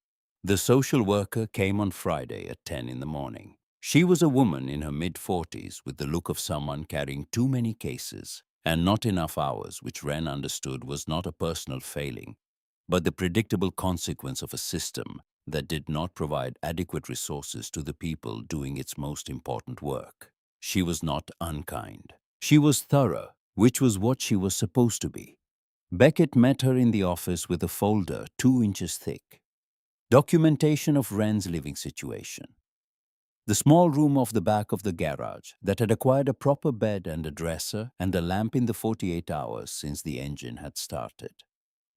The social worker came on Friday at 10 in the morning. She was a woman in her mid-40s with the look of someone carrying too many cases and not enough hours, which Wren understood was not a personal failing, but the predictable consequence of a system that did not provide adequate resources to the people doing its most important work. She was not unkind. She was thorough, which was what she was supposed to be. Beckett met her in the office with a folder 2 inches thick. Documentation of Wren's living situation. The small room off the back of the garage that had acquired a proper bed and a dresser and a lamp in the 48 hours since the engine had started.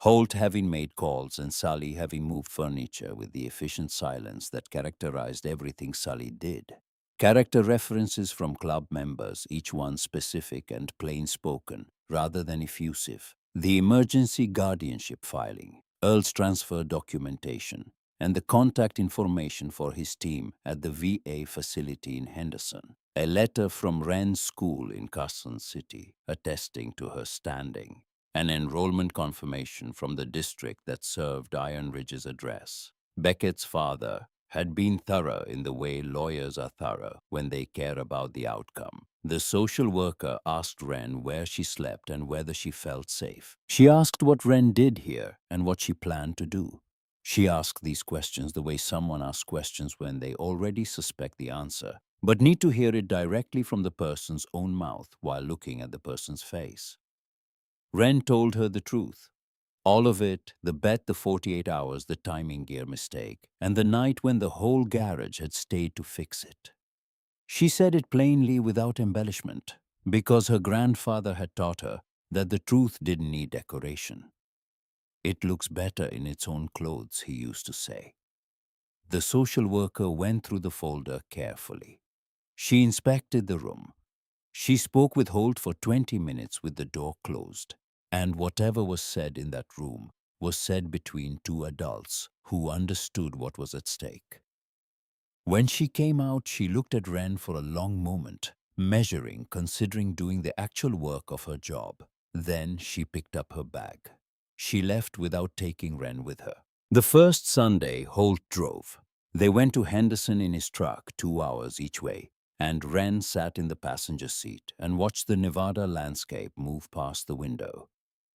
Holt having made calls and Sully having moved furniture with the efficient silence that characterized everything Sully did. Character references from club members, each one specific and plain-spoken, rather than effusive. The emergency guardianship filing, Earl's transfer documentation, and the contact information for his team at the VA facility in Henderson. A letter from Wren's school in Carson City attesting to her standing. An enrollment confirmation from the district that served Iron Ridge's address. Beckett's father had been thorough in the way lawyers are thorough when they care about the outcome. The social worker asked Wren where she slept and whether she felt safe. She asked what Wren did here and what she planned to do. She asked these questions the way someone asks questions when they already suspect the answer, but need to hear it directly from the person's own mouth while looking at the person's face. Wren told her the truth. All of it, the bet, the 48 hours, the timing gear mistake, and the night when the whole garage had stayed to fix it. She said it plainly without embellishment, because her grandfather had taught her that the truth didn't need decoration. It looks better in its own clothes, he used to say. The social worker went through the folder carefully. She inspected the room. She spoke with Holt for 20 minutes with the door closed, and whatever was said in that room was said between two adults who understood what was at stake. When she came out, she looked at Wren for a long moment, measuring, considering doing the actual work of her job. Then she picked up her bag. She left without taking Wren with her. The first Sunday, Holt drove. They went to Henderson in his truck, 2 hours each way, and Wren sat in the passenger seat and watched the Nevada landscape move past the window.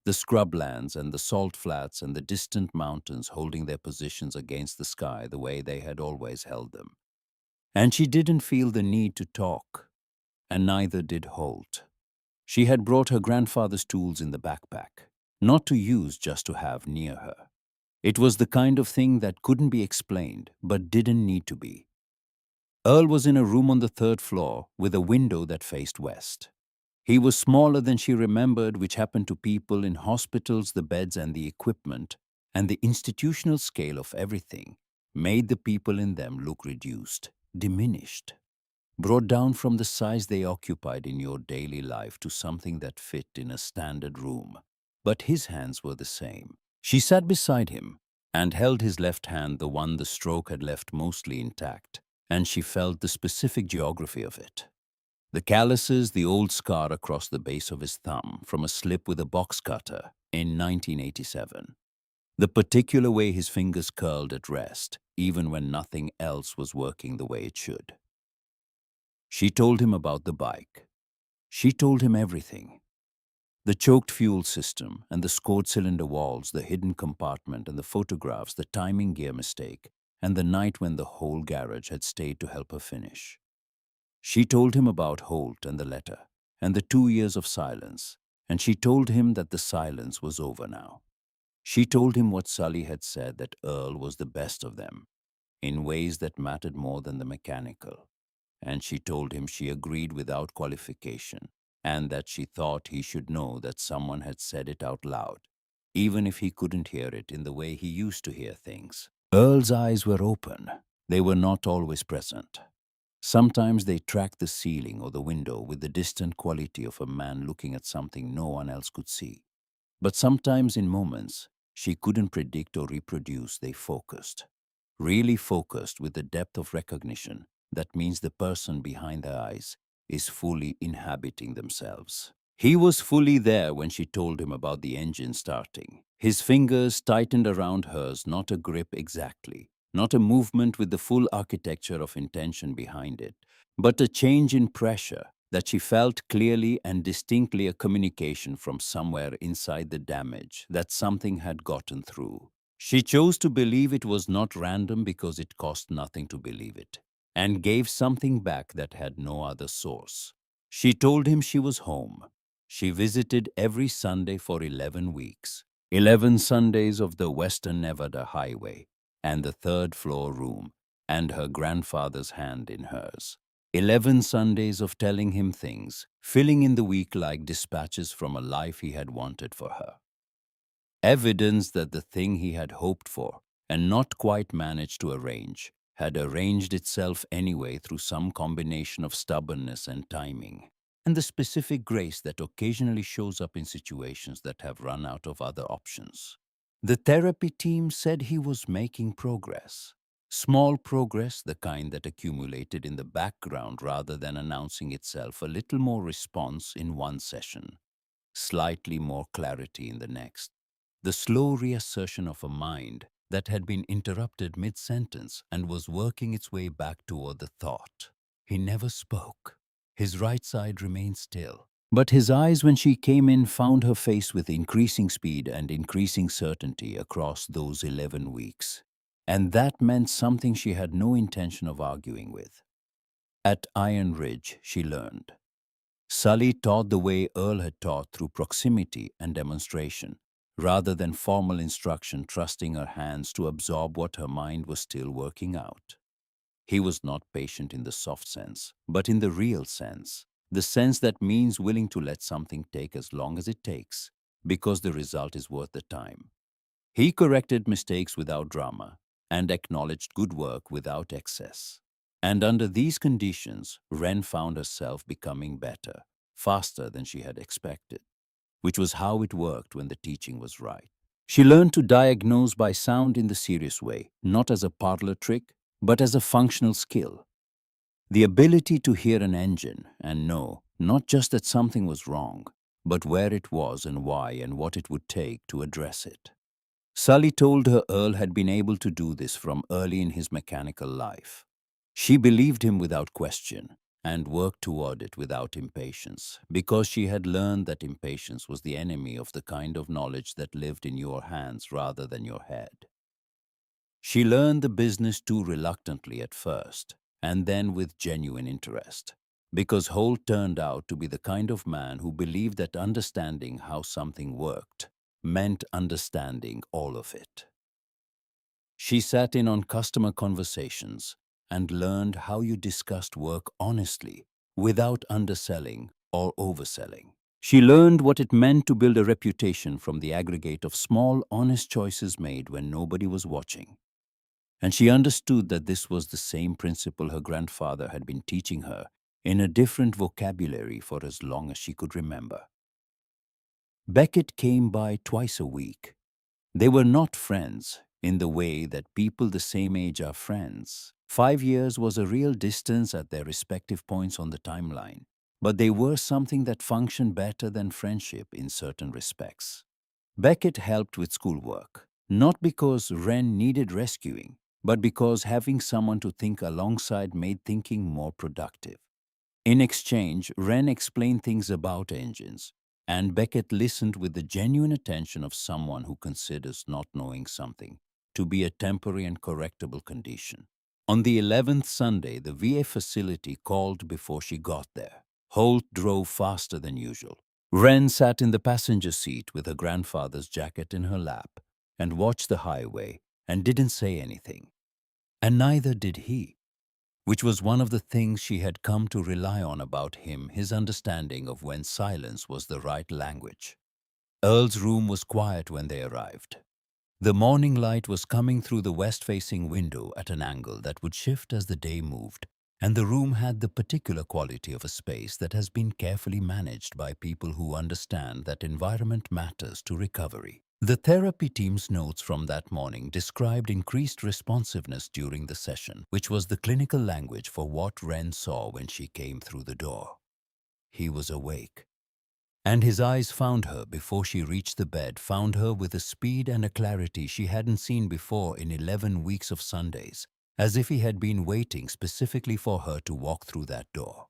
The scrublands and the salt flats and the distant mountains holding their positions against the sky the way they had always held them. And she didn't feel the need to talk, and neither did Holt. She had brought her grandfather's tools in the backpack, not to use, just to have near her. It was the kind of thing that couldn't be explained, but didn't need to be. Earl was in a room on the 3rd floor with a window that faced west. He was smaller than she remembered, which happened to people in hospitals. The beds and the equipment and the institutional scale of everything made the people in them look reduced, diminished, brought down from the size they occupied in your daily life to something that fit in a standard room. But his hands were the same. She sat beside him and held his left hand, the one the stroke had left mostly intact, and she felt the specific geography of it. The calluses, the old scar across the base of his thumb from a slip with a box cutter in 1987. The particular way his fingers curled at rest, even when nothing else was working the way it should. She told him about the bike. She told him everything. The choked fuel system and the scored cylinder walls, the hidden compartment and the photographs, the timing gear mistake, and the night when the whole garage had stayed to help her finish. She told him about Holt and the letter, and the 2 years of silence, and she told him that the silence was over now. She told him what Sully had said, that Earl was the best of them, in ways that mattered more than the mechanical. And she told him she agreed without qualification, and that she thought he should know that someone had said it out loud, even if he couldn't hear it in the way he used to hear things. Earl's eyes were open. They were not always present. Sometimes they tracked the ceiling or the window with the distant quality of a man looking at something no one else could see. But sometimes, in moments she couldn't predict or reproduce, they focused. Really focused with the depth of recognition that means the person behind their eyes is fully inhabiting themselves. He was fully there when she told him about the engine starting. His fingers tightened around hers, not a grip exactly, not a movement with the full architecture of intention behind it, but a change in pressure that she felt clearly and distinctly, a communication from somewhere inside the damage, that something had gotten through. She chose to believe it was not random because it cost nothing to believe it, and gave something back that had no other source. She told him she was home. She visited every Sunday for 11 weeks, 11 Sundays of the Western Nevada Highway, and the third floor room, and her grandfather's hand in hers. 11 Sundays of telling him things, filling in the week like dispatches from a life he had wanted for her. Evidence that the thing he had hoped for and not quite managed to arrange had arranged itself anyway through some combination of stubbornness and timing, and the specific grace that occasionally shows up in situations that have run out of other options. The therapy team said he was making progress. Small progress, the kind that accumulated in the background rather than announcing itself, a little more response in one session, slightly more clarity in the next. The slow reassertion of a mind that had been interrupted mid-sentence and was working its way back toward the thought. He never spoke. His right side remained still. But his eyes, when she came in, found her face with increasing speed and increasing certainty across those 11 weeks. And that meant something she had no intention of arguing with. At Iron Ridge, she learned. Sully taught the way Earl had taught, through proximity and demonstration, rather than formal instruction, trusting her hands to absorb what her mind was still working out. He was not patient in the soft sense, but in the real sense, the sense that means willing to let something take as long as it takes, because the result is worth the time. He corrected mistakes without drama and acknowledged good work without excess. And under these conditions, Wren found herself becoming better, faster than she had expected, which was how it worked when the teaching was right. She learned to diagnose by sound in the serious way, not as a parlor trick, but as a functional skill. The ability to hear an engine and know not just that something was wrong, but where it was and why and what it would take to address it. Sully told her Earl had been able to do this from early in his mechanical life. She believed him without question and worked toward it without impatience, because she had learned that impatience was the enemy of the kind of knowledge that lived in your hands rather than your head. She learned the business too reluctantly at first, and then with genuine interest, because Holt turned out to be the kind of man who believed that understanding how something worked meant understanding all of it. She sat in on customer conversations and learned how you discussed work honestly, without underselling or overselling. She learned what it meant to build a reputation from the aggregate of small, honest choices made when nobody was watching. And she understood that this was the same principle her grandfather had been teaching her in a different vocabulary for as long as she could remember. Beckett came by twice a week. They were not friends in the way that people the same age are friends. 5 years was a real distance at their respective points on the timeline, but they were something that functioned better than friendship in certain respects. Beckett helped with schoolwork, not because Wren needed rescuing, but because having someone to think alongside made thinking more productive. In exchange, Wren explained things about engines, and Beckett listened with the genuine attention of someone who considers not knowing something to be a temporary and correctable condition. On the 11th Sunday, the VA facility called before she got there. Holt drove faster than usual. Wren sat in the passenger seat with her grandfather's jacket in her lap and watched the highway and didn't say anything. And neither did he, which was one of the things she had come to rely on about him, his understanding of when silence was the right language. Earl's room was quiet when they arrived. The morning light was coming through the west-facing window at an angle that would shift as the day moved, and the room had the particular quality of a space that has been carefully managed by people who understand that environment matters to recovery. The therapy team's notes from that morning described increased responsiveness during the session, which was the clinical language for what Wren saw when she came through the door. He was awake, and his eyes found her before she reached the bed, found her with a speed and a clarity she hadn't seen before in 11 weeks of Sundays, as if he had been waiting specifically for her to walk through that door.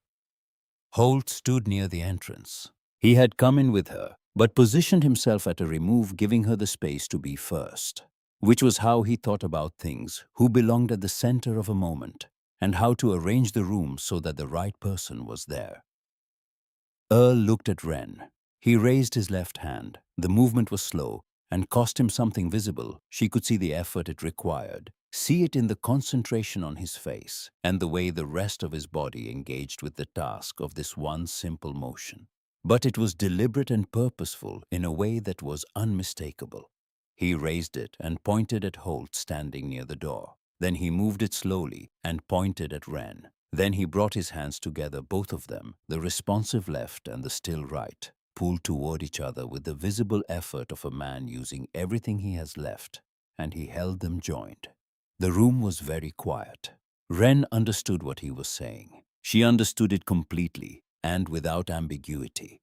Holt stood near the entrance. He had come in with her, but positioned himself at a remove, giving her the space to be first. which was how he thought about things, who belonged at the center of a moment, and how to arrange the room so that the right person was there. Earl looked at Wren. He raised his left hand. The movement was slow and cost him something visible. She could see the effort it required, see it in the concentration on his face and the way the rest of his body engaged with the task of this one simple motion. But it was deliberate and purposeful in a way that was unmistakable. He raised it and pointed at Holt standing near the door. Then he moved it slowly and pointed at Wren. Then he brought his hands together, both of them, the responsive left and the still right, pulled toward each other with the visible effort of a man using everything he has left, and he held them joined. The room was very quiet. Wren understood what he was saying. She understood it completely and without ambiguity.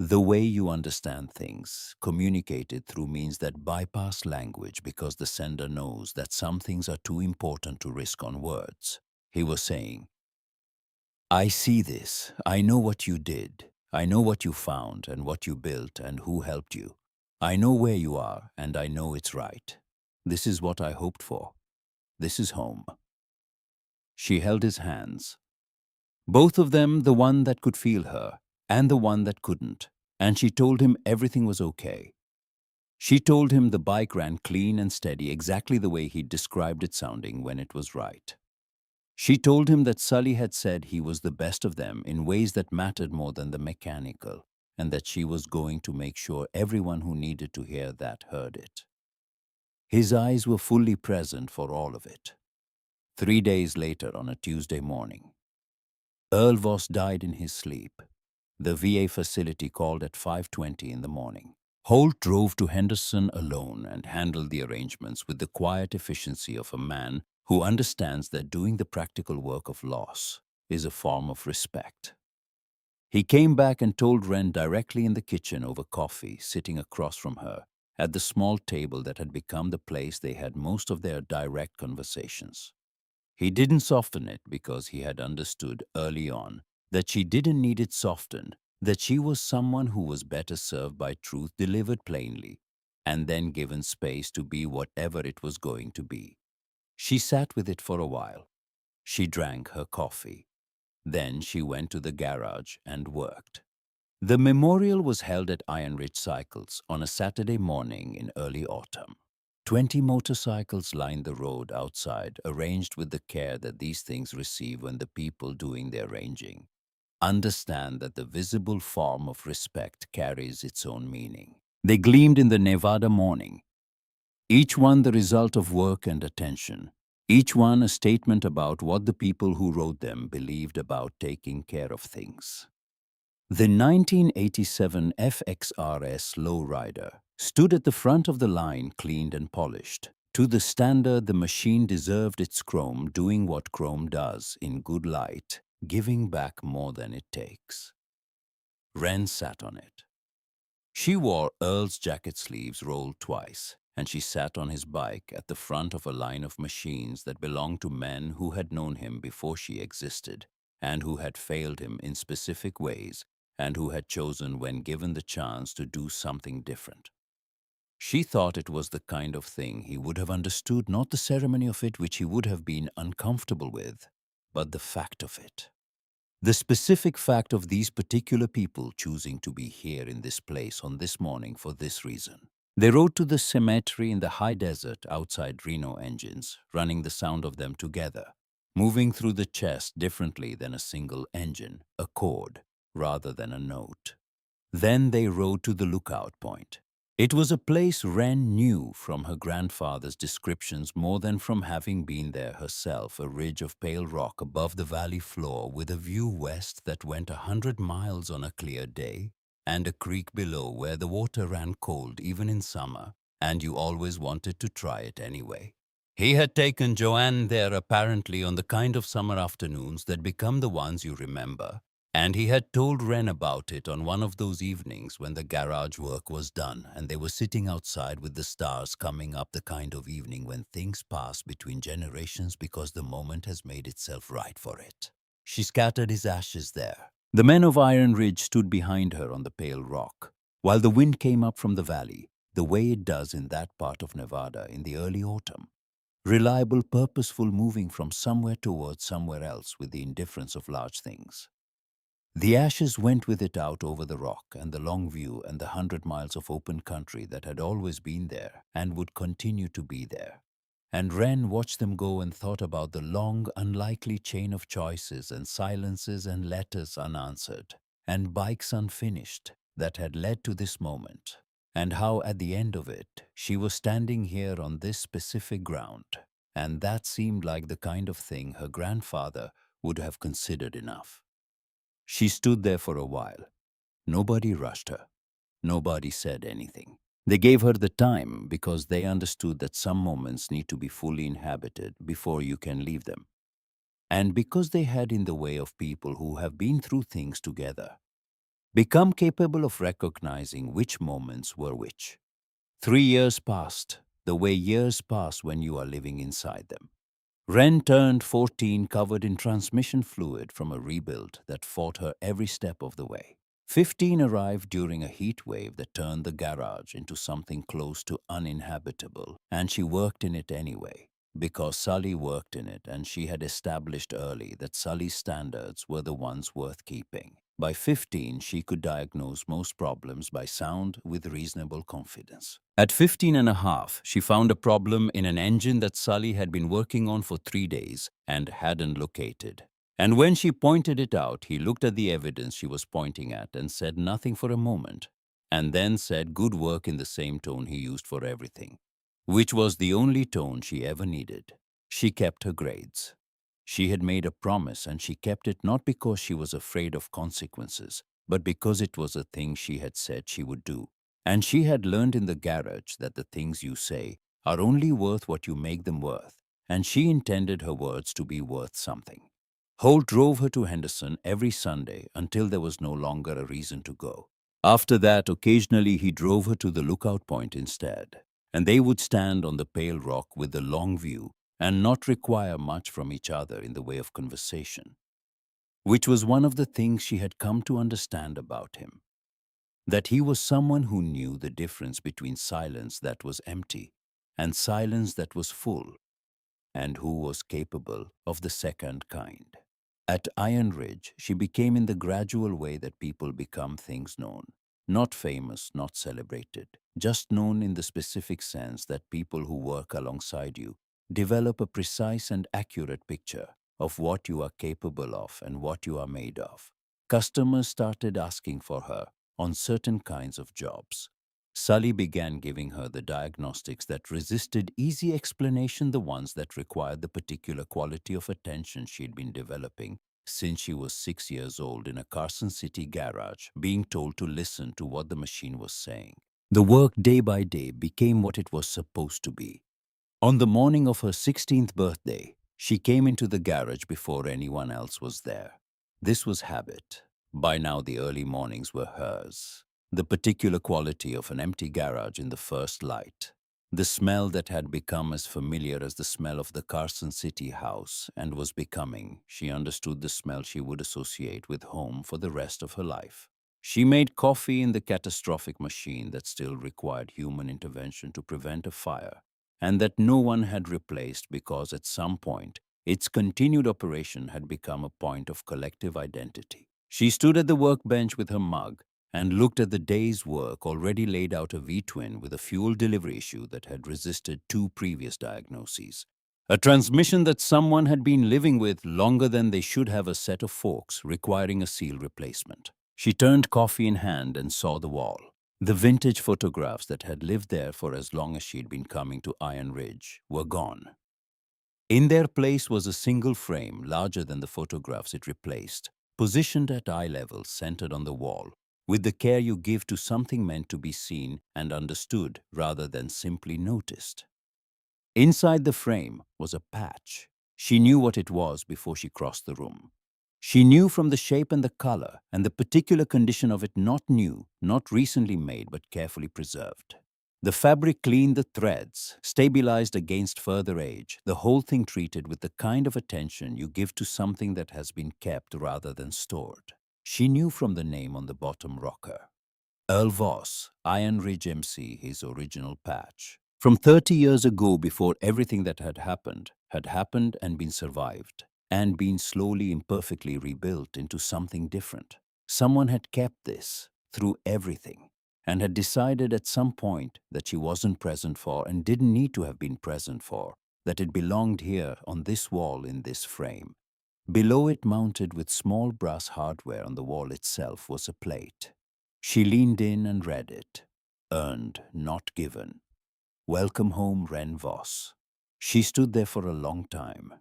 The way you understand things, communicated through means that bypass language because the sender knows that some things are too important to risk on words. He was saying, I see this. I know what you did. I know what you found and what you built and who helped you. I know where you are and I know it's right. This is what I hoped for. This is home. She held his hands. Both of them, the one that could feel her and the one that couldn't. And she told him everything was okay. She told him the bike ran clean and steady, exactly the way he'd described it sounding when it was right. She told him that Sully had said he was the best of them in ways that mattered more than the mechanical, and that she was going to make sure everyone who needed to hear that heard it. His eyes were fully present for all of it. 3 days later, on a Tuesday morning, Earl Voss died in his sleep. The VA facility called at 5:20 in the morning. Holt drove to Henderson alone and handled the arrangements with the quiet efficiency of a man who understands that doing the practical work of loss is a form of respect. He came back and told Wren directly in the kitchen over coffee, sitting across from her, at the small table that had become the place they had most of their direct conversations. He didn't soften it because he had understood early on that she didn't need it softened, that she was someone who was better served by truth delivered plainly, and then given space to be whatever it was going to be. She sat with it for a while. She drank her coffee. Then she went to the garage and worked. The memorial was held at Iron Ridge Cycles on a Saturday morning in early autumn. 20 motorcycles lined the road outside, arranged with the care that these things receive when the people doing the arranging understand that the visible form of respect carries its own meaning. They gleamed in the Nevada morning, each one the result of work and attention, each one a statement about what the people who rode them believed about taking care of things. The 1987 FXRS lowrider stood at the front of the line, cleaned and polished. To the standard, the machine deserved its chrome, doing what chrome does in good light, giving back more than it takes. Wren sat on it. She wore Earl's jacket sleeves rolled twice, and she sat on his bike at the front of a line of machines that belonged to men who had known him before she existed, and who had failed him in specific ways, and who had chosen, when given the chance, to do something different. She thought it was the kind of thing he would have understood, not the ceremony of it, which he would have been uncomfortable with, but the fact of it. The specific fact of these particular people choosing to be here in this place on this morning for this reason. They rode to the cemetery in the high desert outside Reno engines, running the sound of them together, moving through the chest differently than a single engine, a chord, rather than a note. Then they rode to the lookout point. It was a place Wren knew from her grandfather's descriptions more than from having been there herself, a ridge of pale rock above the valley floor with a view west that went 100 miles on a clear day, and a creek below where the water ran cold even in summer, and you always wanted to try it anyway. He had taken Joanne there apparently on the kind of summer afternoons that become the ones you remember, and he had told Wren about it on one of those evenings when the garage work was done and they were sitting outside with the stars coming up, the kind of evening when things pass between generations because the moment has made itself right for it. She scattered his ashes there. The men of Iron Ridge stood behind her on the pale rock, while the wind came up from the valley. the way it does in that part of Nevada in the early autumn. Reliable, purposeful moving from somewhere towards somewhere else with the indifference of large things. The ashes went with it out over the rock and the long view and the 100 miles of open country that had always been there and would continue to be there. And Wren watched them go and thought about the long, unlikely chain of choices and silences and letters unanswered and bikes unfinished that had led to this moment, and how at the end of it she was standing here on this specific ground, and that seemed like the kind of thing her grandfather would have considered enough. She stood there for a while. Nobody rushed her. Nobody said anything. They gave her the time because they understood that some moments need to be fully inhabited before you can leave them. And because they had in the way of people who have been through things together, become capable of recognizing which moments were which. 3 years passed, the way years pass when you are living inside them. Wren turned 14 covered in transmission fluid from a rebuild that fought her every step of the way. 15 arrived during a heat wave that turned the garage into something close to uninhabitable, and she worked in it anyway, because Sully worked in it and she had established early that Sully's standards were the ones worth keeping. By 15, she could diagnose most problems by sound with reasonable confidence. At 15 and a half, she found a problem in an engine that Sully had been working on for 3 days and hadn't located. And when she pointed it out, he looked at the evidence she was pointing at and said nothing for a moment, and then said good work in the same tone he used for everything, which was the only tone she ever needed. She kept her grades. She had made a promise and she kept it not because she was afraid of consequences, but because it was a thing she had said she would do. And she had learned in the garage that the things you say are only worth what you make them worth, and she intended her words to be worth something. Holt drove her to Henderson every Sunday until there was no longer a reason to go. After that, occasionally he drove her to the lookout point instead, and they would stand on the pale rock with the long view and not require much from each other in the way of conversation, which was one of the things she had come to understand about him, that he was someone who knew the difference between silence that was empty and silence that was full, and who was capable of the second kind. At Iron Ridge, she became in the gradual way that people become things known. Not famous, not celebrated, just known in the specific sense that people who work alongside you develop a precise and accurate picture of what you are capable of and what you are made of. Customers started asking for her on certain kinds of jobs. Sully began giving her the diagnostics that resisted easy explanation, the ones that required the particular quality of attention she'd been developing since she was 6 years old in a Carson City garage, being told to listen to what the machine was saying. The work day by day became what it was supposed to be. On the morning of her 16th birthday, she came into the garage before anyone else was there. This was habit. By now the early mornings were hers. The particular quality of an empty garage in the first light. The smell that had become as familiar as the smell of the Carson City house and was becoming, she understood, the smell she would associate with home for the rest of her life. She made coffee in the catastrophic machine that still required human intervention to prevent a fire, and that no one had replaced because at some point its continued operation had become a point of collective identity. She stood at the workbench with her mug and looked at the day's work already laid out, a V-twin with a fuel delivery issue that had resisted 2 previous diagnoses. A transmission that someone had been living with longer than they should have, a set of forks requiring a seal replacement. She turned, coffee in hand, and saw the wall. The vintage photographs that had lived there for as long as she'd been coming to Iron Ridge were gone. In their place was a single frame larger than the photographs it replaced, positioned at eye level, centered on the wall, with the care you give to something meant to be seen and understood rather than simply noticed. Inside the frame was a patch. She knew what it was before she crossed the room. She knew from the shape and the color and the particular condition of it, not new, not recently made, but carefully preserved. The fabric cleaned, the threads stabilized against further age, the whole thing treated with the kind of attention you give to something that has been kept rather than stored. She knew from the name on the bottom rocker. Earl Voss, Iron Ridge MC, his original patch. From 30 years ago, before everything that had happened and been survived, and been slowly imperfectly rebuilt into something different. Someone had kept this through everything and had decided at some point that she wasn't present for and didn't need to have been present for, that it belonged here on this wall in this frame. Below it, mounted with small brass hardware on the wall itself, was a plate. She leaned in and read it. Earned, not given. Welcome home, Ren Voss. She stood there for a long time.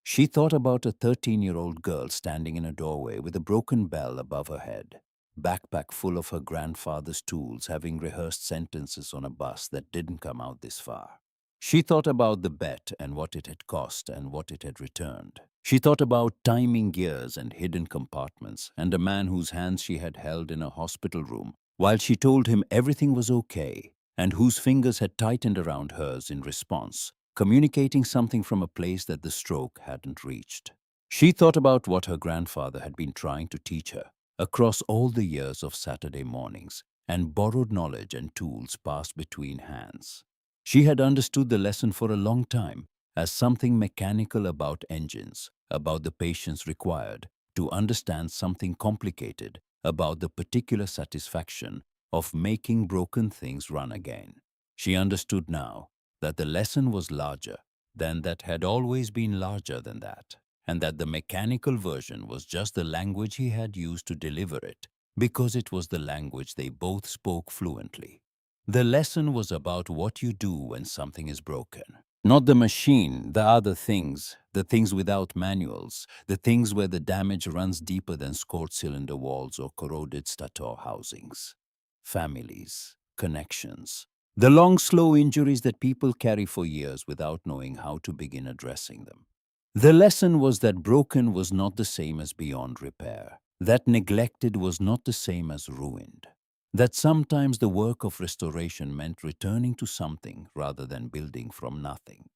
She thought about a 13-year-old girl standing in a doorway with a broken bell above her head, backpack full of her grandfather's tools, having rehearsed sentences on a bus that didn't come out this far. She thought about the bet and what it had cost and what it had returned. She thought about timing gears and hidden compartments and a man whose hands she had held in a hospital room while she told him everything was okay, and whose fingers had tightened around hers in response, communicating something from a place that the stroke hadn't reached. She thought about what her grandfather had been trying to teach her across all the years of Saturday mornings and borrowed knowledge and tools passed between hands. She had understood the lesson for a long time as something mechanical about engines, about the patience required to understand something complicated about the particular satisfaction of making broken things run again. She understood now that the lesson was larger than that, had always been larger than that, and that the mechanical version was just the language he had used to deliver it, because it was the language they both spoke fluently. The lesson was about what you do when something is broken. Not the machine, the other things, the things without manuals, the things where the damage runs deeper than scored cylinder walls or corroded stator housings. Families, connections, the long, slow injuries that people carry for years without knowing how to begin addressing them. The lesson was that broken was not the same as beyond repair, that neglected was not the same as ruined, that sometimes the work of restoration meant returning to something rather than building from nothing,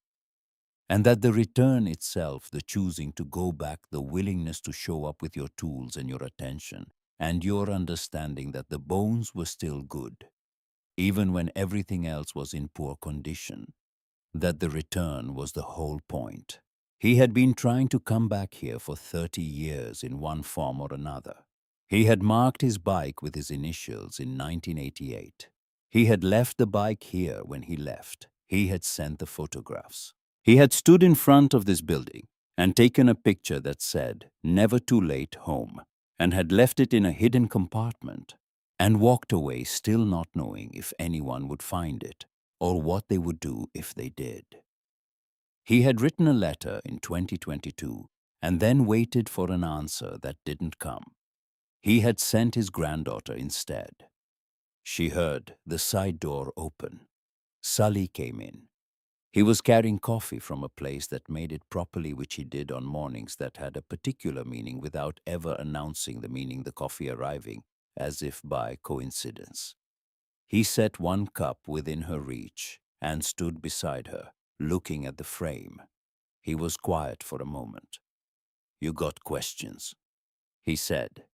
and that the return itself, the choosing to go back, the willingness to show up with your tools and your attention, and your understanding that the bones were still good, even when everything else was in poor condition, that the return was the whole point. He had been trying to come back here for 30 years in one form or another. He had marked his bike with his initials in 1988. He had left the bike here when he left. He had sent the photographs. He had stood in front of this building and taken a picture that said, "Never too late, home," and had left it in a hidden compartment and walked away, still not knowing if anyone would find it or what they would do if they did. He had written a letter in 2022 and then waited for an answer that didn't come. He had sent his granddaughter instead. She heard the side door open. Sully came in. He was carrying coffee from a place that made it properly, which he did on mornings that had a particular meaning without ever announcing the meaning, the coffee arriving as if by coincidence. He set one cup within her reach and stood beside her, looking at the frame. He was quiet for a moment. "You got questions?" he said.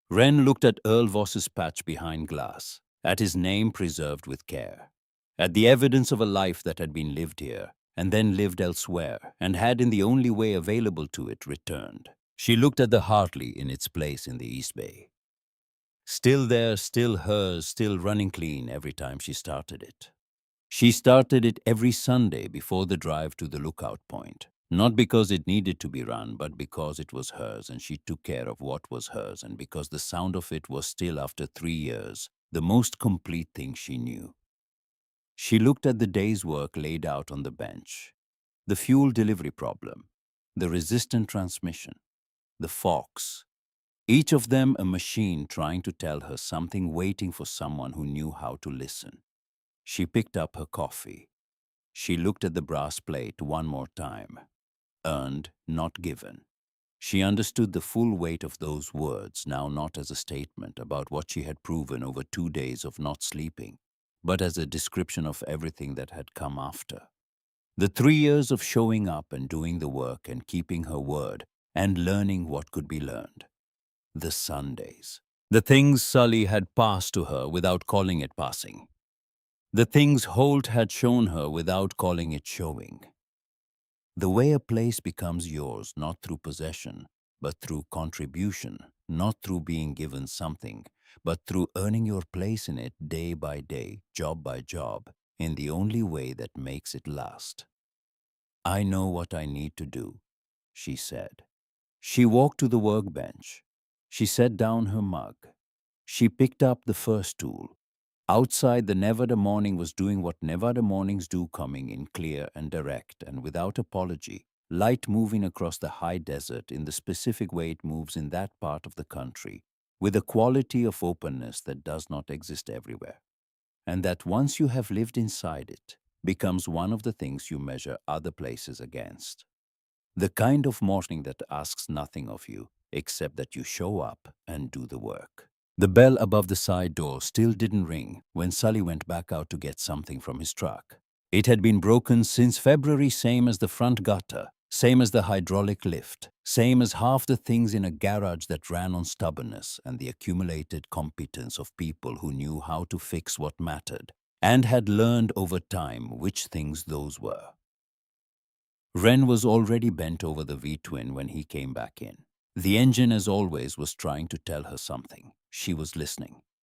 Wren looked at Earl Voss's patch behind glass, at his name preserved with care, at the evidence of a life that had been lived here and then lived elsewhere and had, in the only way available to it, returned. She looked at the Hartley in its place in the East Bay. Still there, still hers, still running clean every time she started it. She started it every Sunday before the drive to the lookout point, not because it needed to be run, but because it was hers and she took care of what was hers, and because the sound of it was still, after 3 years, the most complete thing she knew. She looked at the day's work laid out on the bench. The fuel delivery problem, the resistant transmission, the forks, each of them a machine trying to tell her something, waiting for someone who knew how to listen. She picked up her coffee. She looked at the brass plate one more time. Earned, not given. She understood the full weight of those words now, not as a statement about what she had proven over 2 days of not sleeping, but as a description of everything that had come after. The 3 years of showing up and doing the work and keeping her word and learning what could be learned. The Sundays. The things Sully had passed to her without calling it passing. The things Holt had shown her without calling it showing. The way a place becomes yours not through possession, but through contribution, not through being given something, but through earning your place in it day by day, job by job, in the only way that makes it last. I know what I need to do, she said. She walked to the workbench. She set down her mug. She picked up the first tool. Outside, the Nevada morning was doing what Nevada mornings do, coming in clear and direct and without apology, light moving across the high desert in the specific way it moves in that part of the country, with a quality of openness that does not exist everywhere, and that once you have lived inside it, becomes one of the things you measure other places against. The kind of morning that asks nothing of you except that you show up and do the work. The bell above the side door still didn't ring when Sully went back out to get something from his truck. It had been broken since February, same as the front gutter, same as the hydraulic lift, same as half the things in a garage that ran on stubbornness and the accumulated competence of people who knew how to fix what mattered and had learned over time which things those were. Wren was already bent over the V-twin when he came back in. The engine, as always, was trying to tell her something. She was listening.